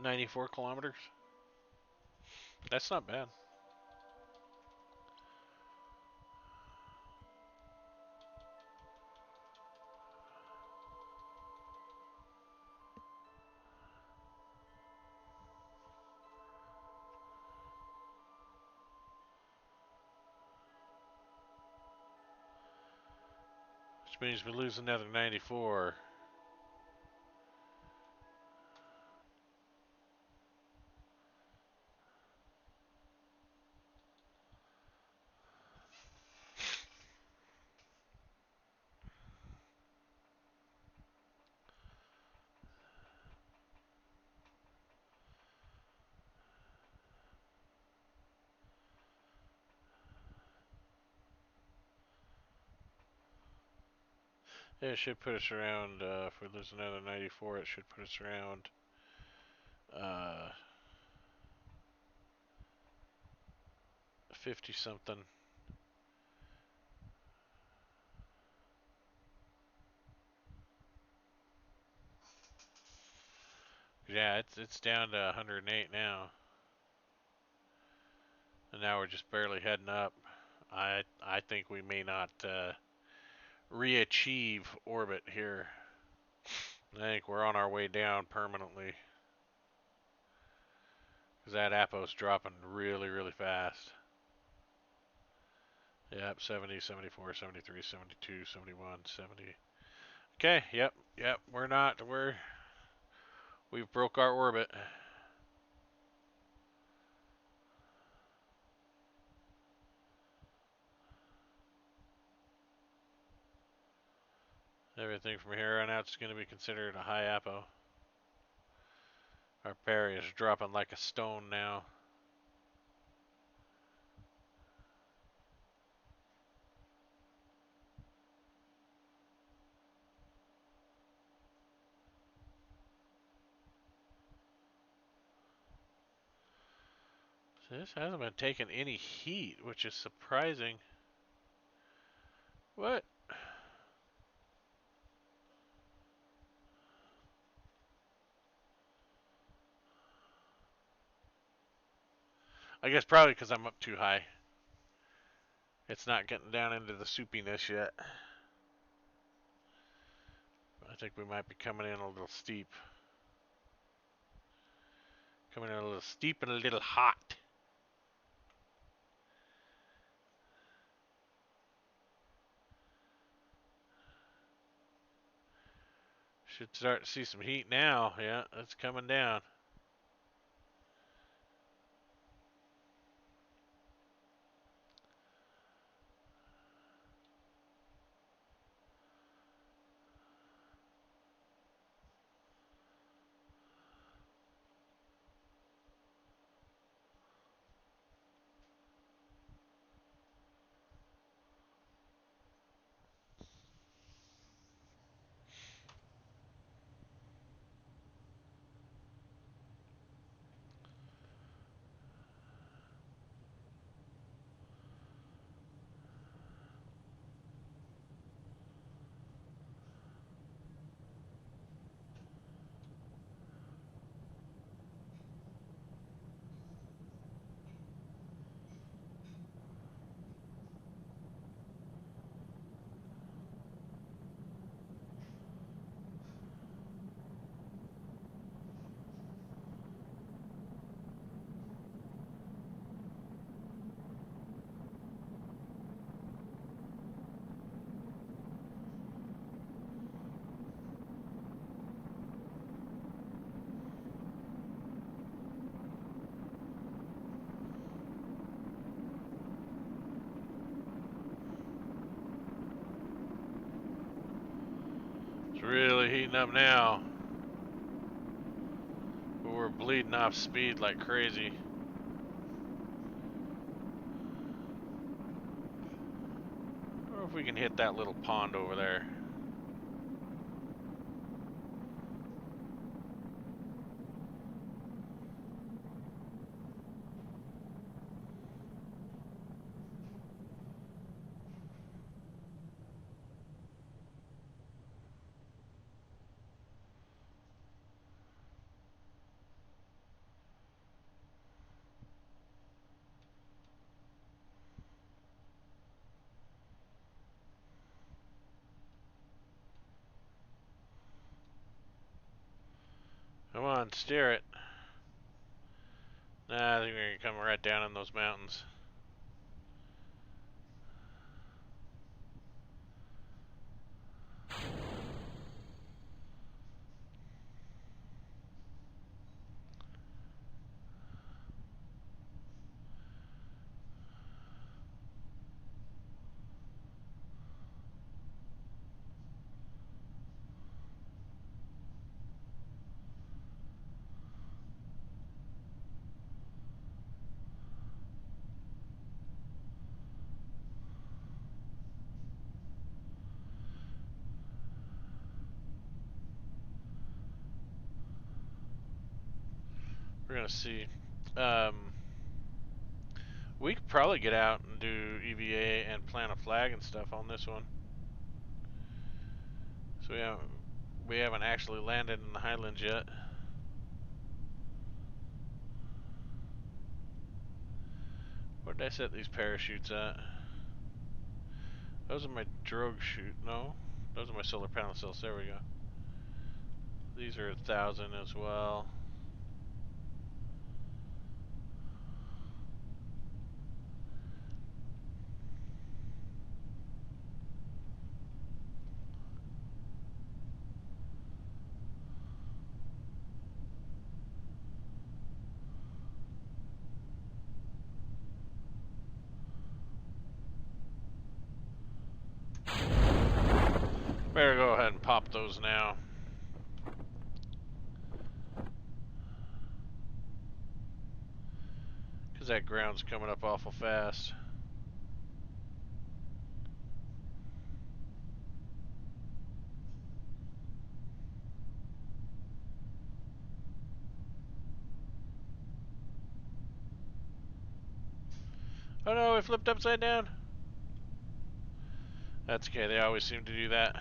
94 kilometers. That's not bad. Which means we lose another 94. Yeah, it should put us around, if we lose another 94, it should put us around, uh, 50 something. Yeah, it's down to 108 now. And now we're just barely heading up. I think we may not re-achieve orbit here. I think we're on our way down permanently. Because that Apo's dropping really, really fast. Yep, 70, 74, 73, 72, 71, 70. Okay, yep. We've broke our orbit. Everything from here on out is going to be considered a high Apo. Our Perry is dropping like a stone now. This hasn't been taking any heat, which is surprising. What? I guess probably because I'm up too high. It's not getting down into the soupiness yet. I think we might be coming in a little steep. Coming in a little steep and a little hot. Should start to see some heat now. Yeah, it's coming down. really heating up now. But we're bleeding off speed like crazy. I wonder if we can hit that little pond over there. Come on, steer it. Nah, I think we're gonna come right down in those mountains. We're gonna see. We could probably get out and do EVA and plant a flag and stuff on this one. So we haven't actually landed in the Highlands yet. Where did I set these parachutes at? Those are my drogue chute. No, those are my solar panel cells. There we go. These are 1,000 as well. Better go ahead and pop those now. Because that ground's coming up awful fast. Oh no, we flipped upside down. That's okay, they always seem to do that.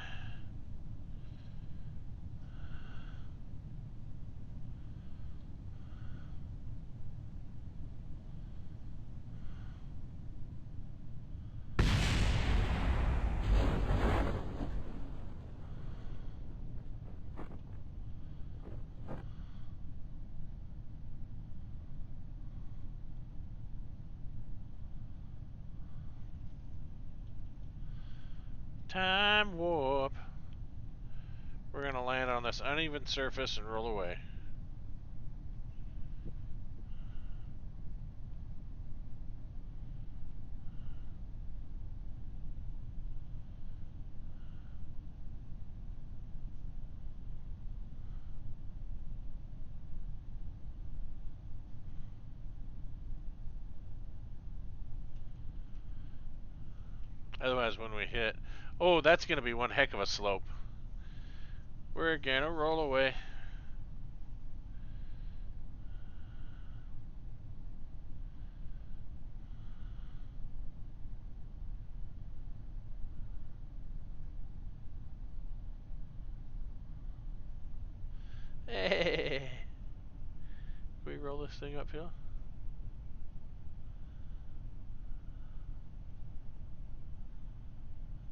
Time warp. We're gonna land on this uneven surface and roll away. Otherwise, when we hit... Oh, that's gonna be one heck of a slope. We're gonna roll away. Hey! Can we roll this thing uphill?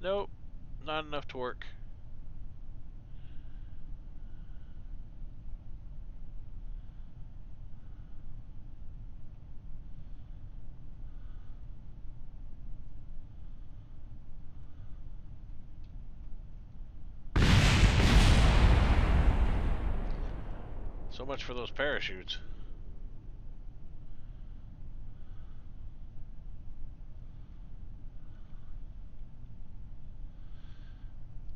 Nope, not enough torque. So much for those parachutes.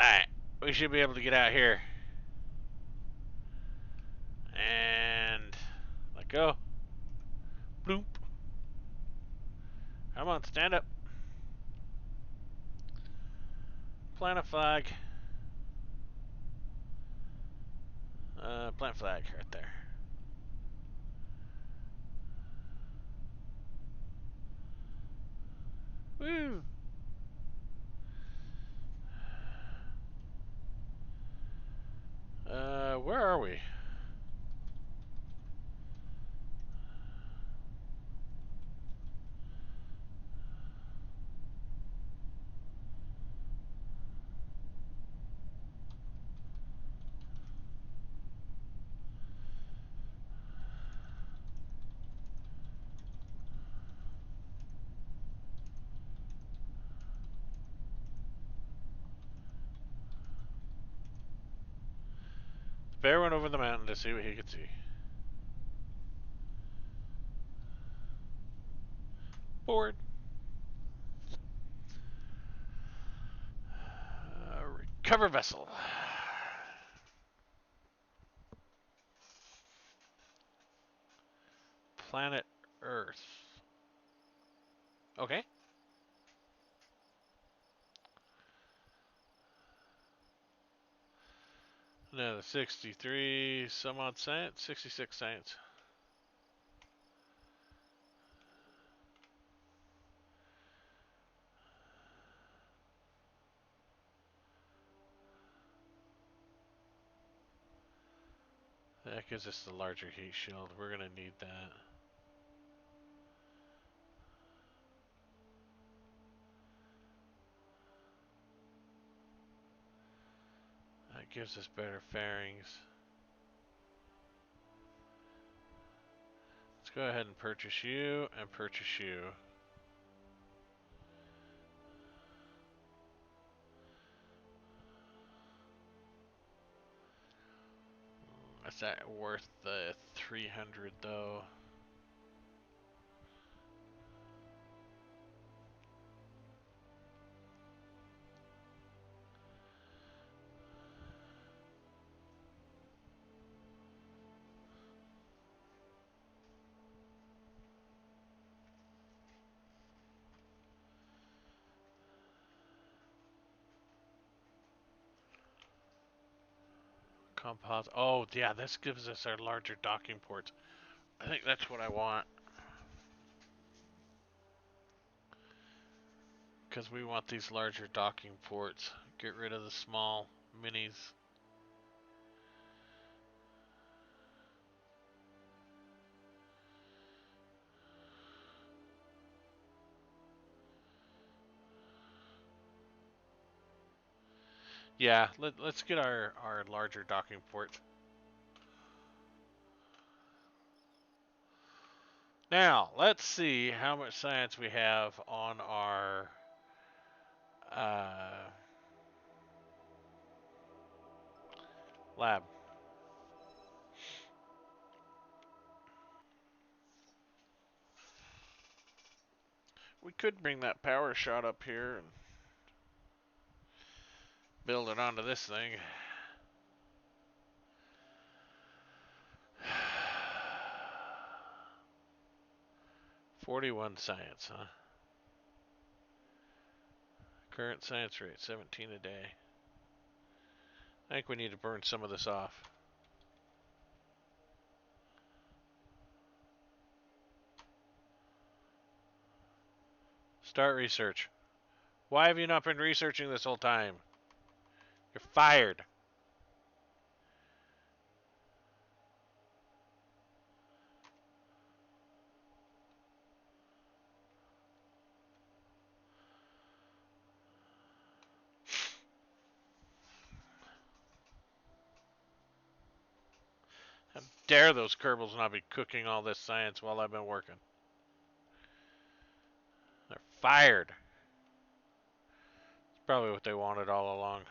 Alright, We should be able to get out here. And let go. Bloop. Come on, stand up. Plant a flag. Plant flag right there. Woo! Where are we? The bear went over the mountain to see what he could see. Board. Recover vessel. Planet Earth. Okay. Another 63 some odd science. 66 science. That gives us the larger heat shield. We're going to need that. That gives us better fairings. Let's go ahead and purchase you and purchase you. Is that worth the 300 though? Composite. Oh, yeah, this gives us our larger docking ports. I think that's what I want. Because we want these larger docking ports. Get rid of the small minis. Yeah, let's get our larger docking ports. Now, let's see how much science we have on our lab. We could bring that power shot up here and build it onto this thing. 41 science, huh? Current science rate, 17 a day. I think we need to burn some of this off. Start research. Why have you not been researching this whole time? You're fired. How dare those Kerbals not be cooking all this science while I've been working? They're fired. It's probably what they wanted all along.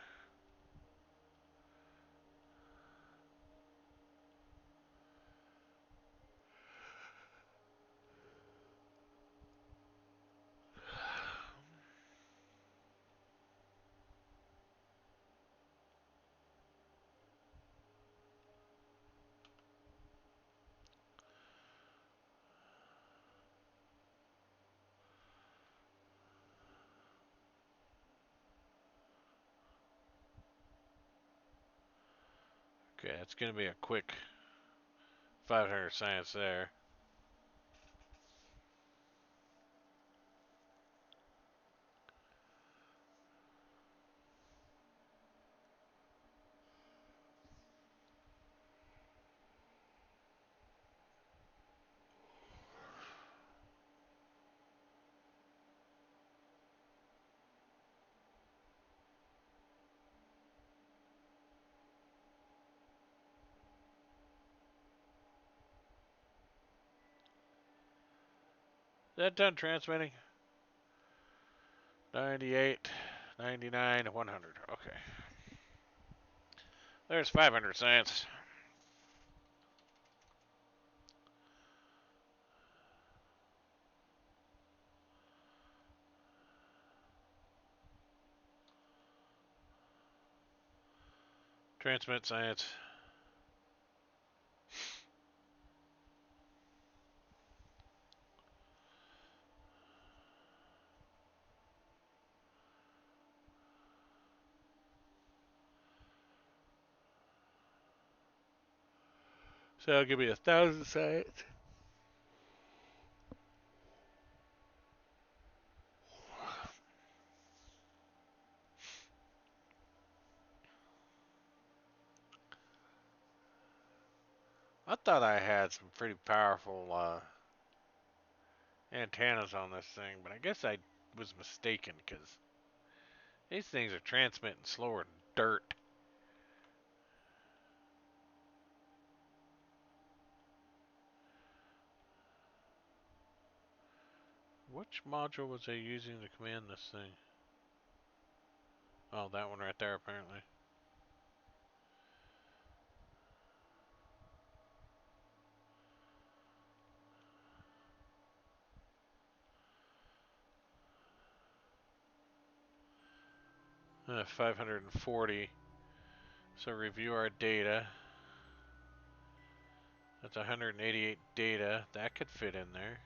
Okay, it's going to be a quick 500 science there. Is that done transmitting? 98, 99, 100. Okay. There's 500 science. Transmit science. So it'll give me 1,000 science. I thought I had some pretty powerful antennas on this thing, but I guess I was mistaken because these things are transmitting slower than dirt. Which module was I using to command this thing? Oh, that one right there, apparently. I have 540. So review our data. That's 188 data. That could fit in there.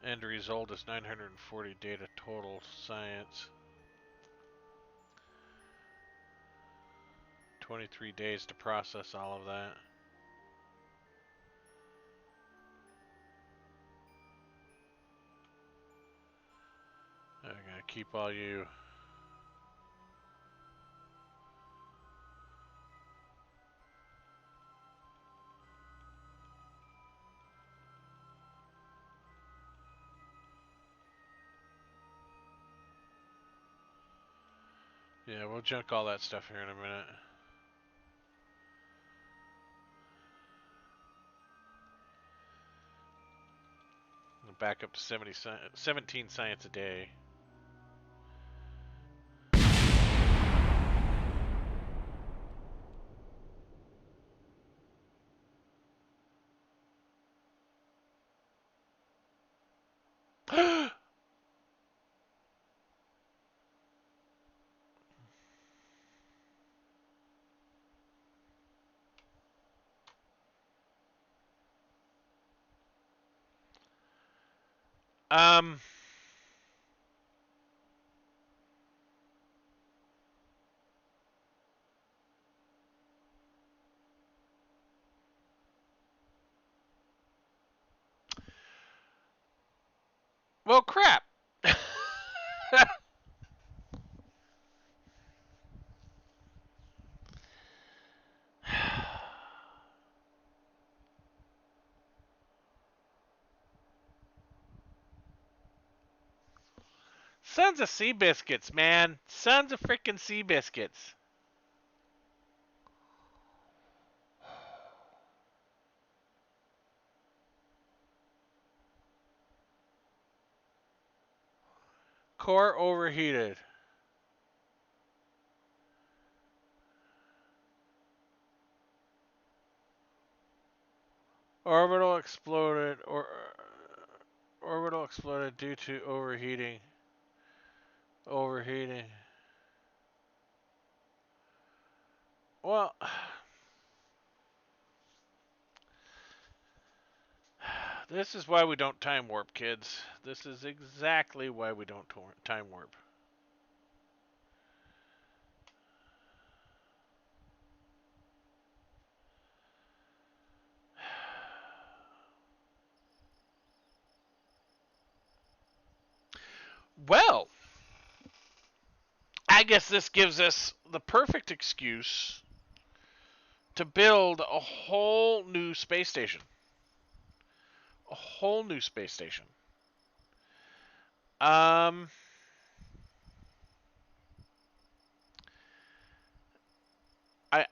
End result is 940 data total science. 23 days to process all of that. I'm gonna keep all you. Yeah, we'll junk all that stuff here in a minute. Back up to 17 science a day. um. Well, crap. Sons of sea biscuits, man. Sons of freaking sea biscuits. Core overheated. Orbital exploded orbital exploded due to overheating. Overheating. Well, this is why we don't time warp, kids. This is exactly why we don't time warp. Well, I guess this gives us the perfect excuse to build a whole new space station. A whole new space station. Um,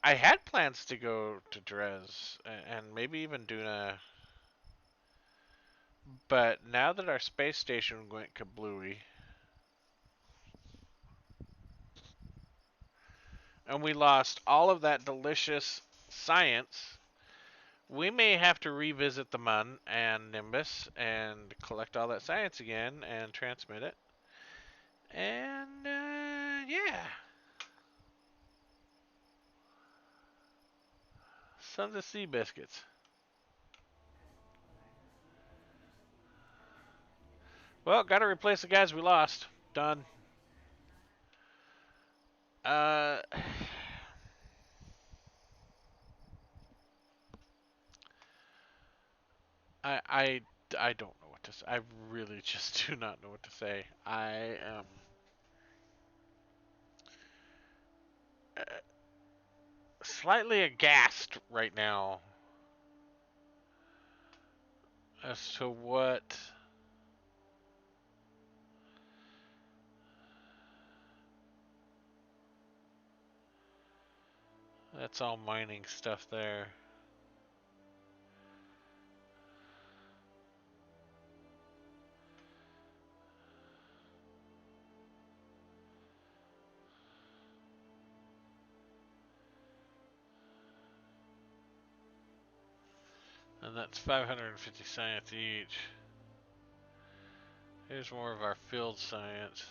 I had plans to go to Dres and maybe even Duna, but now that our space station went kablooey, and we lost all of that delicious science, we may have to revisit the Mun and Nimbus and collect all that science again and transmit it. And, yeah. Sons of sea biscuits. Well, gotta replace the guys we lost. Done. Uh, I, I, I don't know what to say. I really just do not know what to say. I am slightly aghast right now as to what that's all mining stuff there. And that's 550 science each. Here's more of our field science.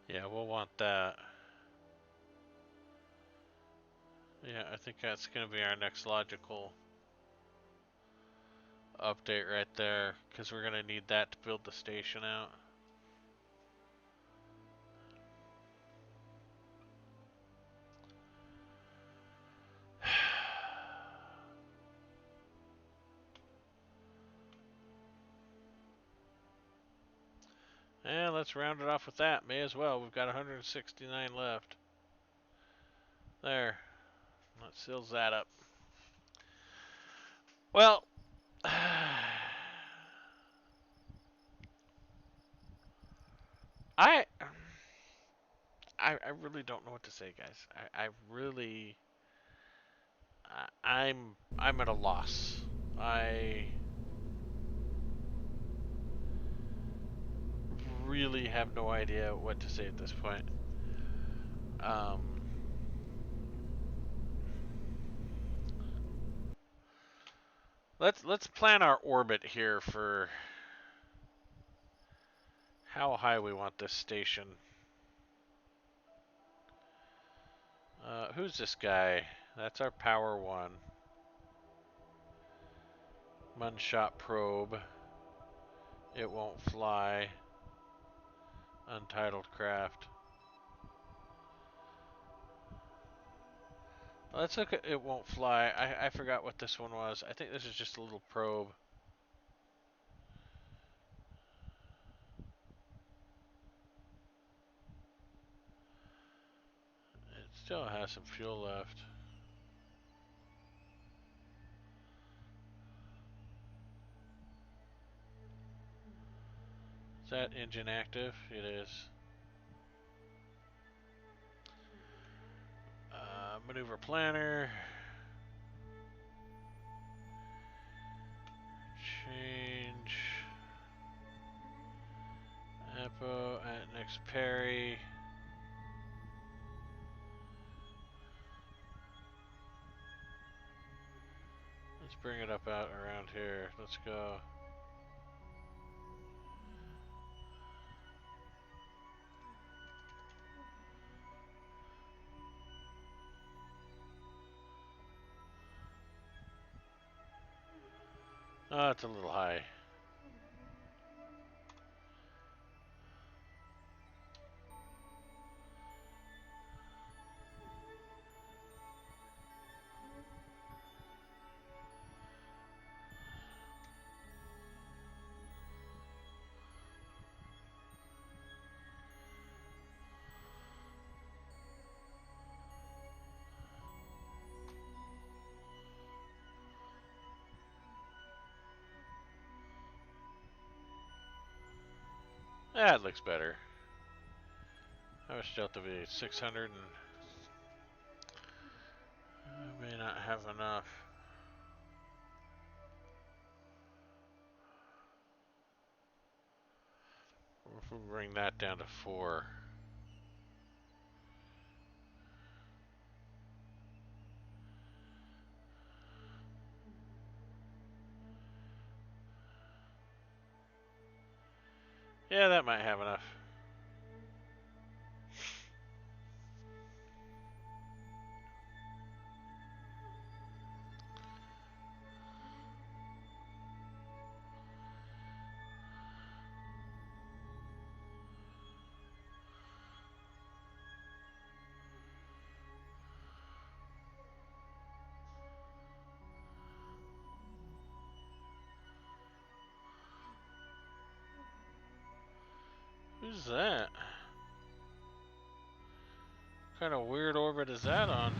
Yeah, we'll want that. Yeah, I think that's going to be our next logical update right there, because we're going to need that to build the station out. And let's round it off with that. May as well. We've got 169 left. There. That seals that up. Well, I I really don't know what to say, guys. I really I'm at a loss. I really have no idea what to say at this point. Um, let's plan our orbit here for how high we want this station. Who's this guy? That's our power one. Munshot probe. It won't fly. Untitled craft. Let's look at it won't fly. I forgot what this one was. I think this is just a little probe. It still has some fuel left. Is that engine active? It is. Maneuver planner. Change. Apo at next parry. Let's bring it up out around here. Let's go. Oh, it's a little high. That looks better. How much delta V? 600 and I may not have enough. If we bring that down to 4. Yeah, that might have enough. Who's that? What kind of weird orbit is that on?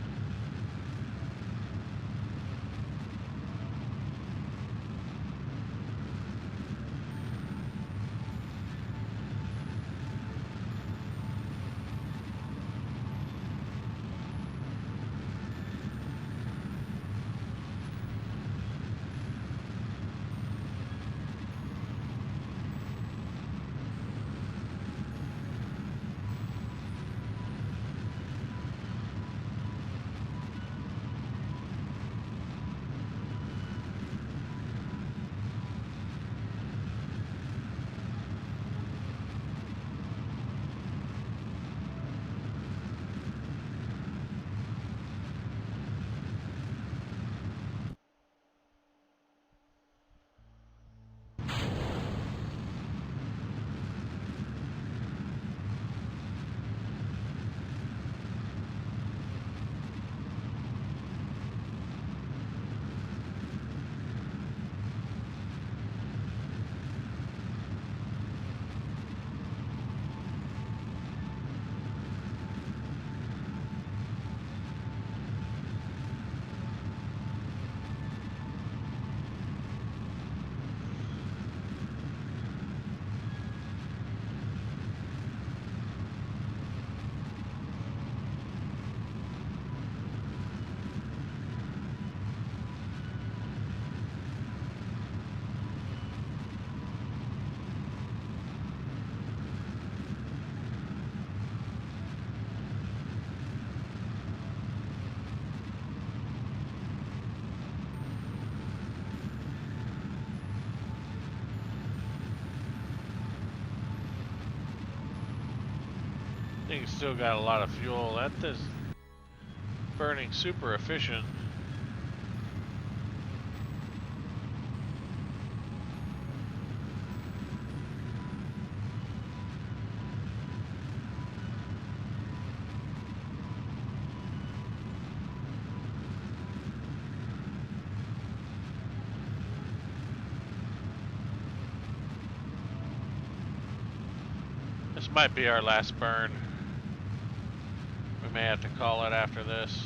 Thing's still got a lot of fuel. That is burning super efficient. This might be our last burn. We may have to call it after this.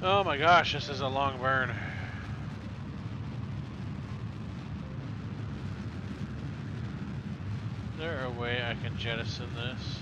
Oh my gosh, this is a long burn. there a way I can jettison this?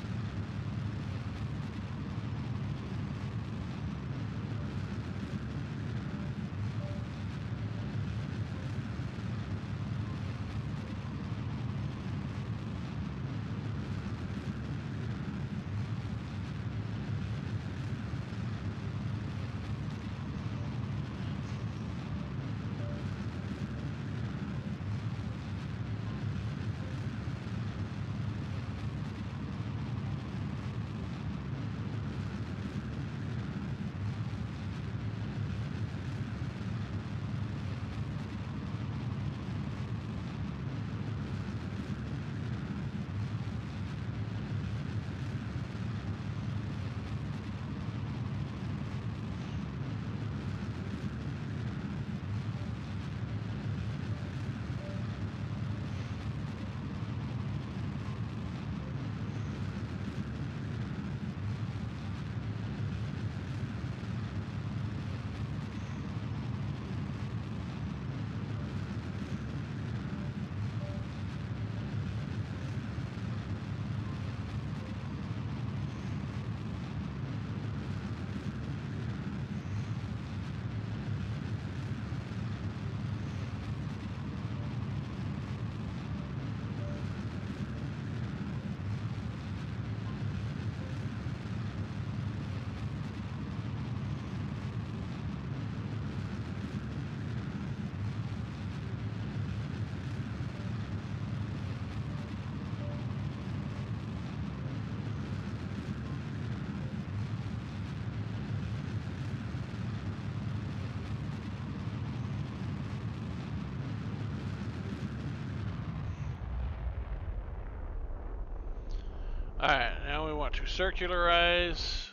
Alright, now we want to circularize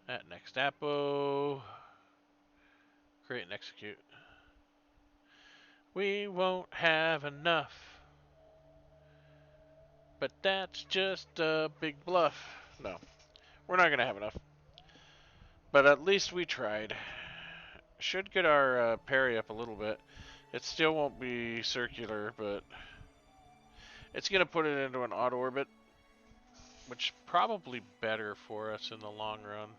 at next apo. Create and execute. We won't have enough. But that's just a big bluff. No, we're not going to have enough. But at least we tried. Should get our parry up a little bit. It still won't be circular, but it's going to put it into an auto orbit, which is probably better for us in the long run.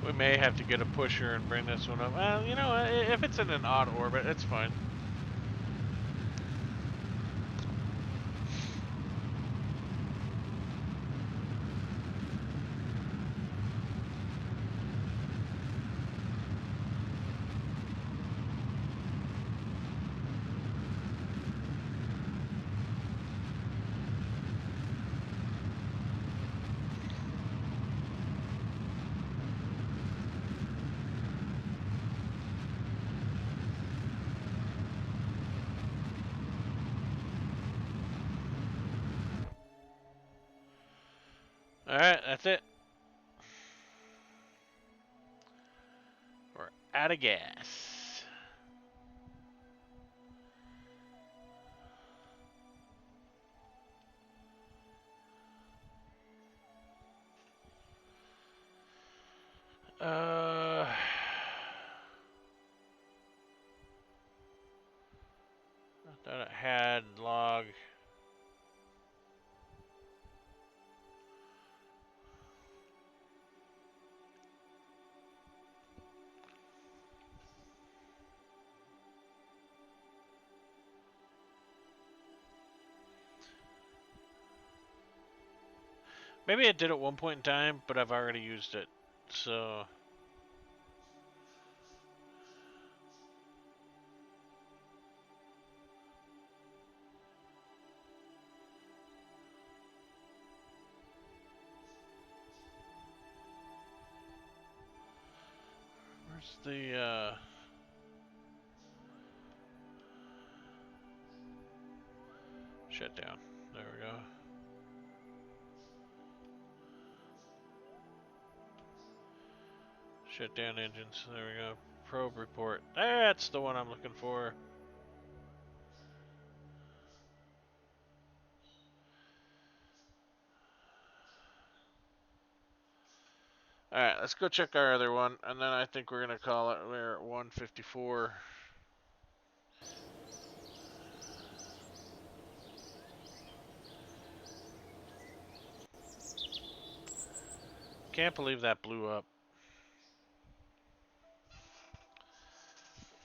We may have to get a pusher and bring this one up. Well, you know, if it's in an odd orbit, it's fine. Alright, that's it. We're out of gas. I thought it had log. Maybe it did at one point in time, but I've already used it. So... Where's the, shut down. There we go. Shut down engines. There we go. Probe report. That's the one I'm looking for. Alright, let's go check our other one, and then I think we're going to call it. We're at 154. Can't believe that blew up.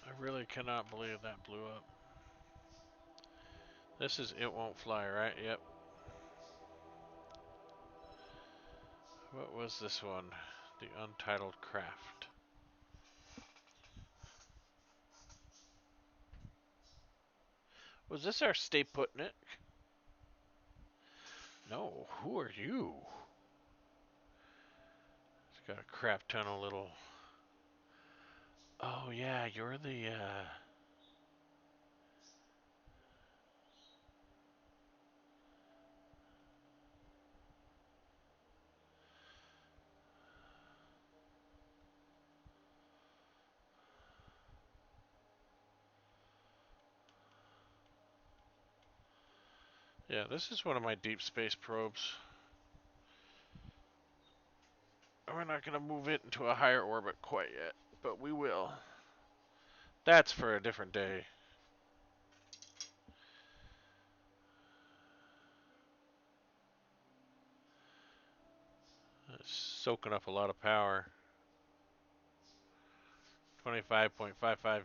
I really cannot believe that blew up. This is It Won't Fly, right? Yep. What was this one? The Untitled Craft. Was this our Stay Put Nick? No, who are you? It's got a crap ton of little... Oh yeah, you're the, Yeah, this is one of my deep space probes. We're not going to move it into a higher orbit quite yet, but we will. That's for a different day. It's soaking up a lot of power. 25.555.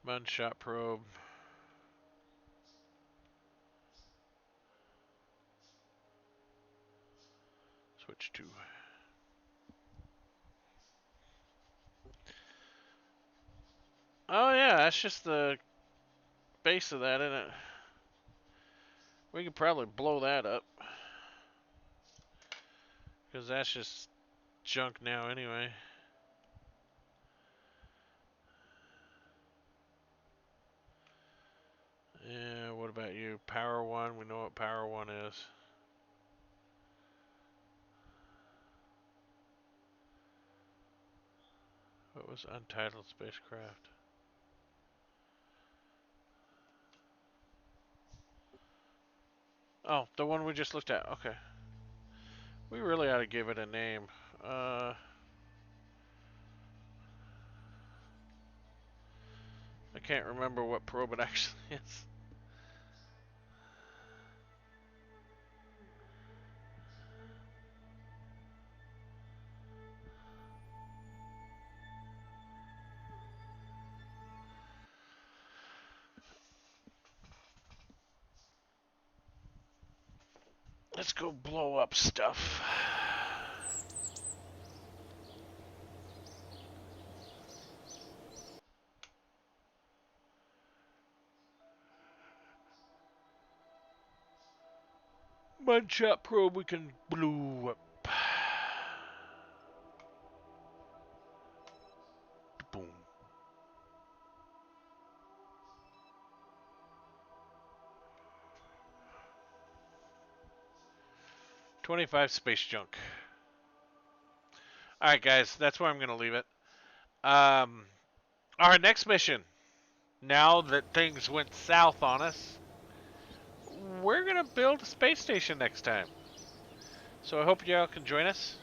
Munshot probe. Switch to. Oh yeah, that's just the base of that, isn't it? We could probably blow that up. Because that's just junk now anyway. Yeah, what about you? Power 1, we know what Power 1 is. What was Untitled Spacecraft? Oh, the one we just looked at. Okay. We really ought to give it a name. I can't remember what probe it actually is. Let's go blow up stuff. Munshot probe we can blow up. Boom. 25 space junk. Alright guys, that's where I'm going to leave it. Our next mission, now that things went south on us, we're going to build a space station next time. So I hope y'all can join us,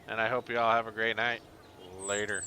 and I hope y'all have a great night. Later.